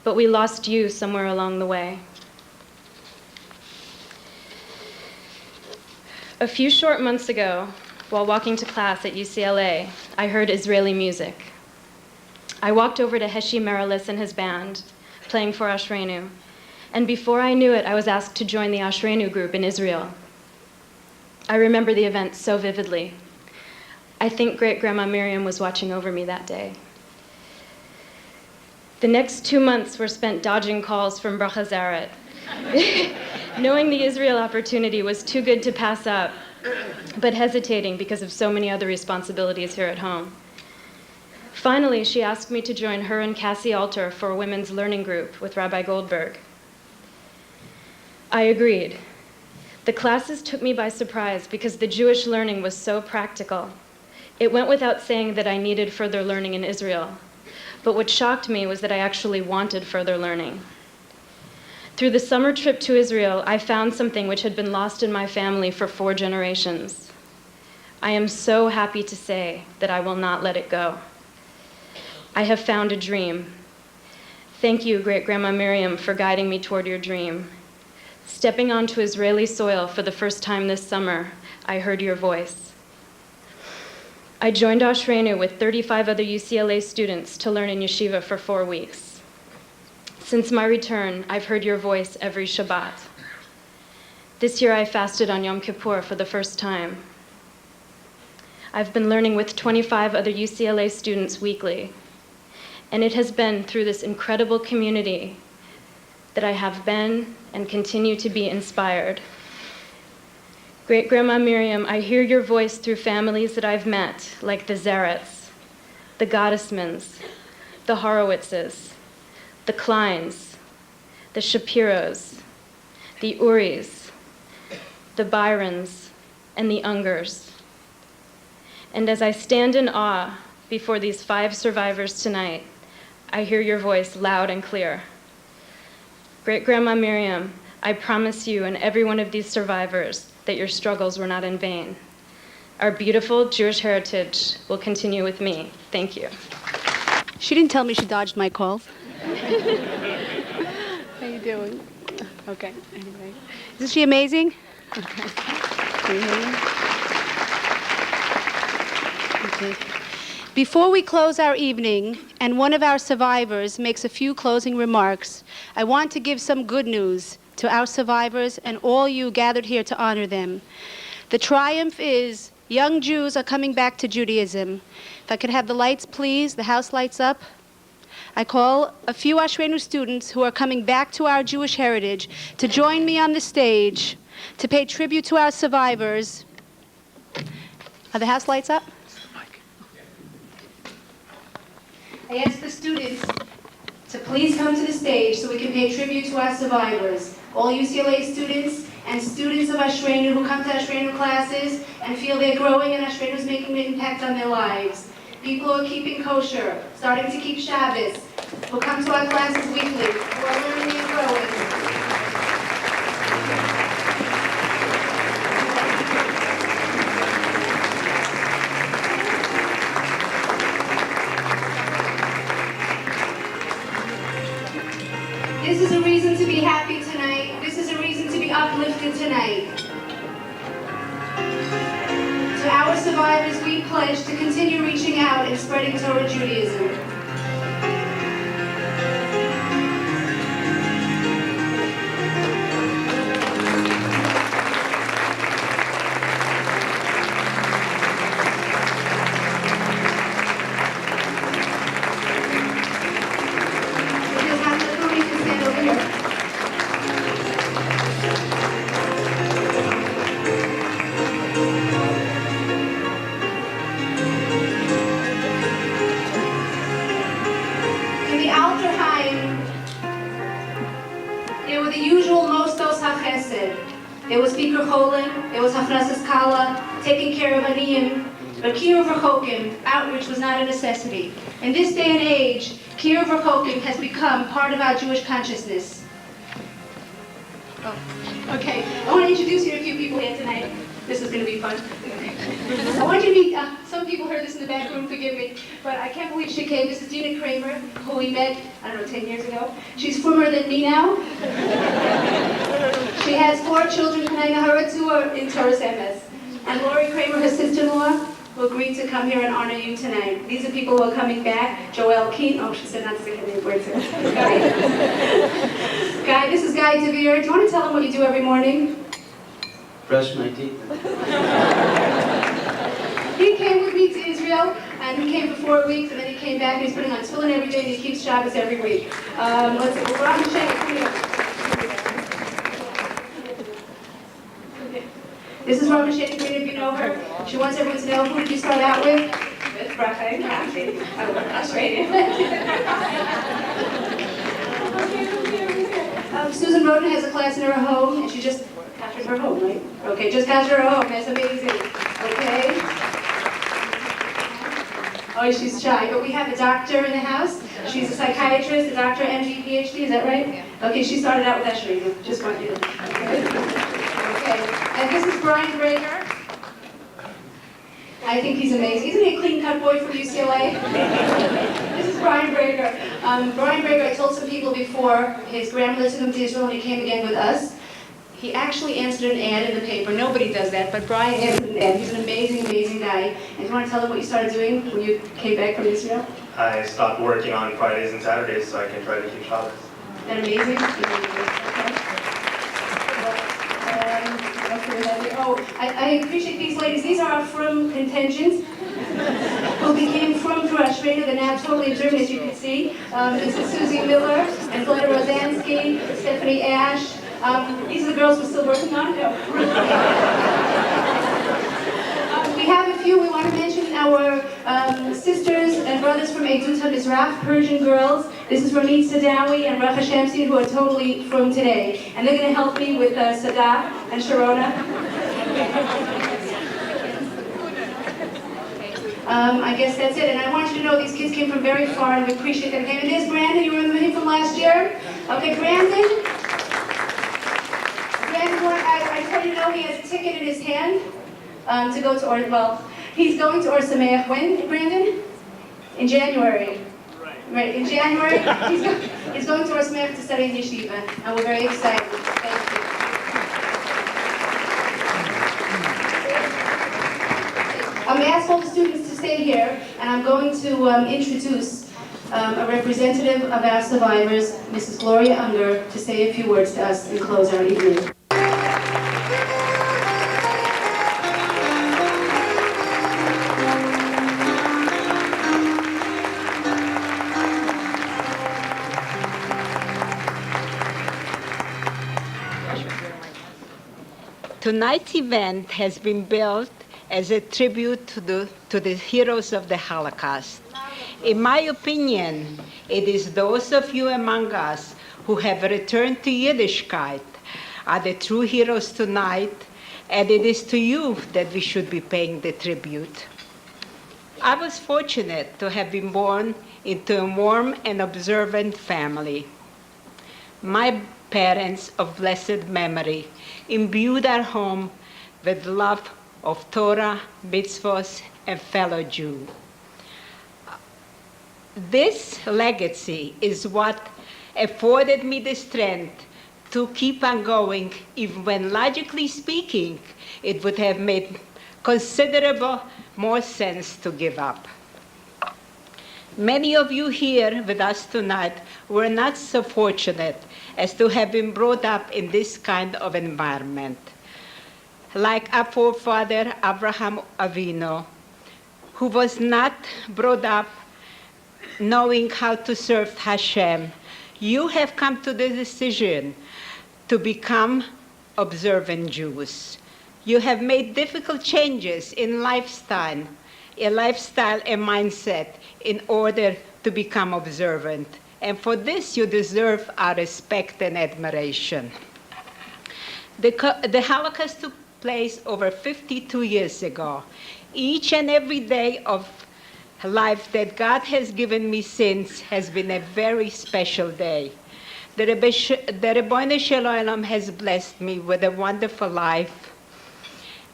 but we lost you somewhere along the way. A few short months ago, while walking to class at UCLA, I heard Israeli music. I walked over to Heshi Meralis and his band, playing for Ashreinu, and before I knew it, I was asked to join the Ashreinu group in Israel. I remember the event so vividly. I think great-grandma Miriam was watching over me that day. The next 2 months were spent dodging calls from Bracha Zaret. Knowing the Israel opportunity was too good to pass up, but hesitating because of so many other responsibilities here at home. Finally, she asked me to join her and Cassie Alter for a women's learning group with Rabbi Goldberg. I agreed. The classes took me by surprise because the Jewish learning was so practical. It went without saying that I needed further learning in Israel, but what shocked me was that I actually wanted further learning. Through the summer trip to Israel, I found something which had been lost in my family for 4 generations. I am so happy to say that I will not let it go. I have found a dream. Thank you, great-grandma Miriam, for guiding me toward your dream. Stepping onto Israeli soil for the first time this summer, I heard your voice. I joined Ashreinu with 35 other UCLA students to learn in yeshiva for 4 weeks. Since my return, I've heard your voice every Shabbat. This year I fasted on Yom Kippur for the first time. I've been learning with 25 other UCLA students weekly, and it has been through this incredible community that I have been and continue to be inspired. Great-grandma Miriam, I hear your voice through families that I've met, like the Zarets, the Gottesmans, the Horowitzes, the Kleins, the Shapiros, the Uris, the Byrons, and the Ungers. And as I stand in awe before these 5 survivors tonight, I hear your voice loud and clear. Great-grandma Miriam, I promise you and every one of these survivors that your struggles were not in vain. Our beautiful Jewish heritage will continue with me. Thank you. She didn't tell me she dodged my calls. How you doing? Okay, anyway. Isn't she amazing? Okay. Can you hear me? Okay. Before we close our evening, and one of our survivors makes a few closing remarks, I want to give some good news to our survivors and all you gathered here to honor them. The triumph is young Jews are coming back to Judaism. If I could have the lights, please, the house lights up. I call a few Ashreinu students who are coming back to our Jewish heritage to join me on the stage to pay tribute to our survivors. Are the house lights up? I ask the students to please come to the stage so we can pay tribute to our survivors. All UCLA students and students of Ashreinu who come to Ashreinu classes and feel they're growing and Ashreinu is making an impact on their lives. People who are keeping kosher, starting to keep Shabbos, who come to our classes weekly, who are learning and growing. This is a reason to be happy tonight. This is a reason to be uplifted tonight. To our survivors, we pledge to continue reaching out and spreading Torah Judaism. There was Bikur Cholim, there was Hafnasas Kala, taking care of Aniyim, But kiruv rechokim, outreach, was not a necessity. In this day and age, kiruv rechokim has become part of our Jewish consciousness. Oh, okay. I want to introduce you to a few people here tonight. This is going to be fun. I want you to meet, some people heard this in the back room, forgive me, but I can't believe she came. This is Dina Kramer, who we met, I don't know, 10 years ago. She's firmer than me now. She has 4 children, who are in Torah MS. And Lori Kramer, her sister-in-law, who agreed to come here and honor you tonight. These are people who are coming back. Joelle Keaton, oh, she said not to say her name, word to Guy, this is Guy DeVere. Do you want to tell them what you do every morning? Brush my teeth. He came with me to Israel, and he came for 4 weeks, and then he came back, and he's putting on tefillin every day, and he keeps Shabbos every week. Let's see, Ron Hashem, come here. This is Ron Hashem, if you know her. She wants everyone to know, who did you start out with? With Bracha and Kathy. I love Australia. Susan Roden has a class in her home, and she just captured her home, right? Okay, just captured her home. That's amazing. Okay. Oh, she's shy. But we have a doctor in the house. She's a psychiatrist, a doctor, MD, PhD. Is that right? Okay, she started out with Eshrina. Just want you to. Okay. And this is Brian Brager. I think he's amazing. Isn't he a clean-cut boy from UCLA? This is Brian Brager. Brian Brager, I told some people before, his grandmother took him to Israel and he came again with us. He actually answered an ad in the paper. Nobody does that, but Brian answered an ad. He's an amazing, amazing guy. And do you want to tell them what you started doing when you came back from Israel? I stopped working on Fridays and Saturdays so I can try to keep Shabbos. Is that amazing? Oh, I appreciate these ladies. These are our Frum contingent who became Frum through Australia. They're now totally German, as you can see. This is Susie Miller and Glenda Rosansky, Stephanie Ash. These are the girls we're still working on. We have a few. We want to mention our sisters and brothers from Eidut HaMizrach, Persian girls. This is Ramit Sadawi and Racha Shamsi, who are totally from today. And they're going to help me with Sadah and Sharona. I guess that's it. And I want you to know these kids came from very far, and we appreciate them. And there's Brandon. You remember him from last year? Okay, Brandon. I told you to know he has a ticket in his hand to go to he's going to Or Sameach. When, Brandon? In January. Right, in January, he's going to Or Sameach to study in Yeshiva, and we're very excited. Thank you. I'm going to ask all the students to stay here, and I'm going to introduce a representative of our survivors, Mrs. Gloria Unger, to say a few words to us and close our evening. Tonight's event has been built as a tribute to the heroes of the Holocaust. In my opinion, it is those of you among us who have returned to Yiddishkeit are the true heroes tonight, and it is to you that we should be paying the tribute. I was fortunate to have been born into a warm and observant family. My parents of blessed memory imbued our home with love of Torah, mitzvos, and fellow Jew. This legacy is what afforded me the strength to keep on going, even when logically speaking, it would have made considerable more sense to give up. Many of you here with us tonight were not so fortunate as to have been brought up in this kind of environment. Like our forefather, Abraham Avinu, who was not brought up knowing how to serve Hashem, you have come to the decision to become observant Jews. You have made difficult changes in lifestyle and mindset in order to become observant. And for this, you deserve our respect and admiration. The Holocaust took place over 52 years ago. Each and every day of life that God has given me since has been a very special day. The Rebbeinu Shel Olam has blessed me with a wonderful life,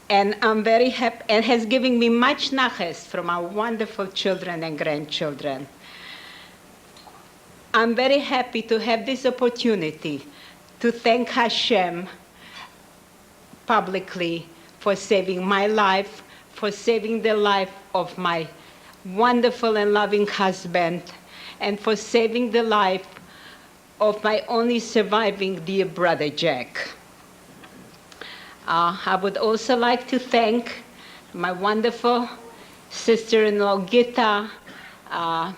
and I'm very happy, and has given me much naches from our wonderful children and grandchildren. I'm very happy to have this opportunity to thank Hashem publicly for saving my life, for saving the life of my wonderful and loving husband, and for saving the life of my only surviving dear brother, Jack. I would also like to thank my wonderful sister-in-law, Gita,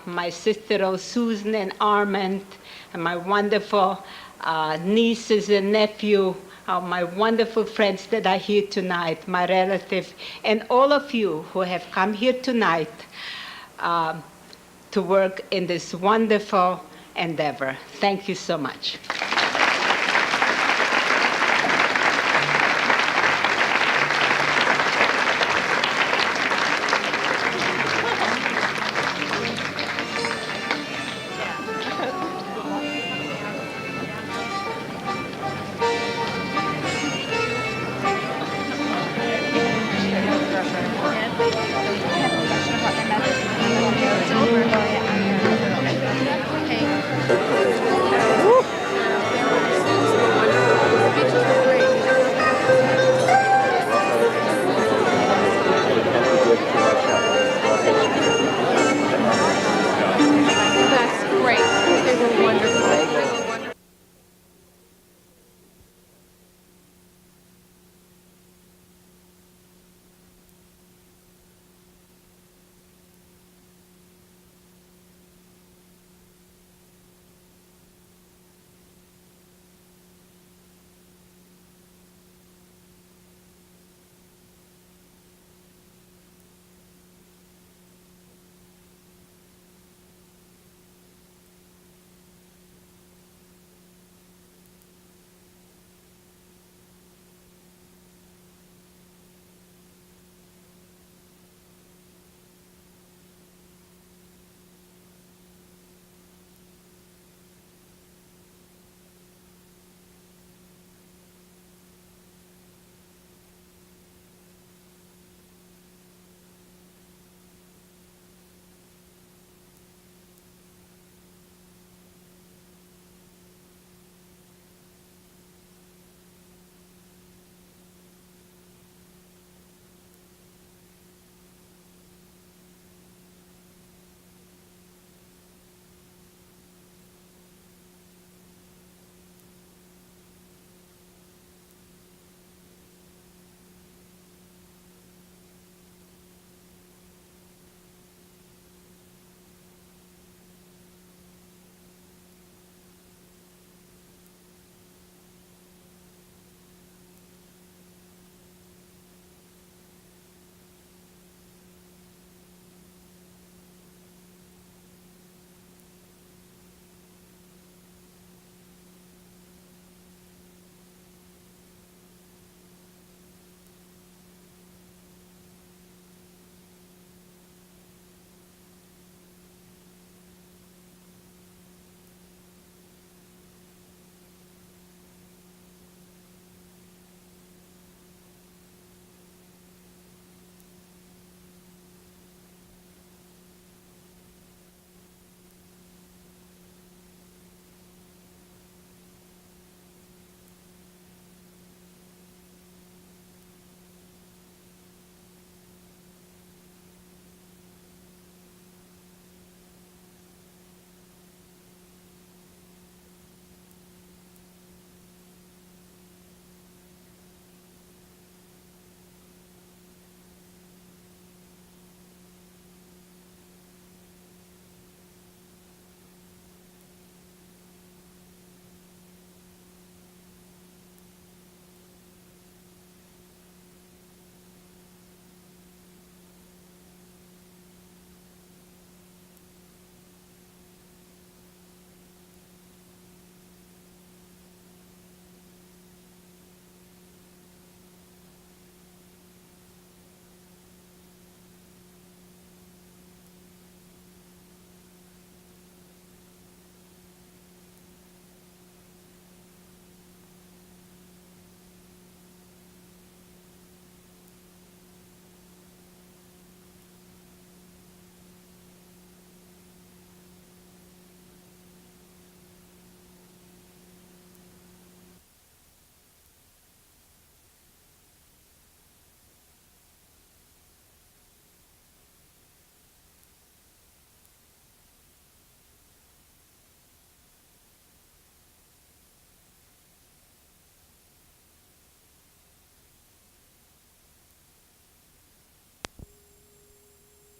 my sister-in-law, Susan and Armand, and my wonderful nieces and nephew, my wonderful friends that are here tonight, my relatives, and all of you who have come here tonight to work in this wonderful endeavor. Thank you so much.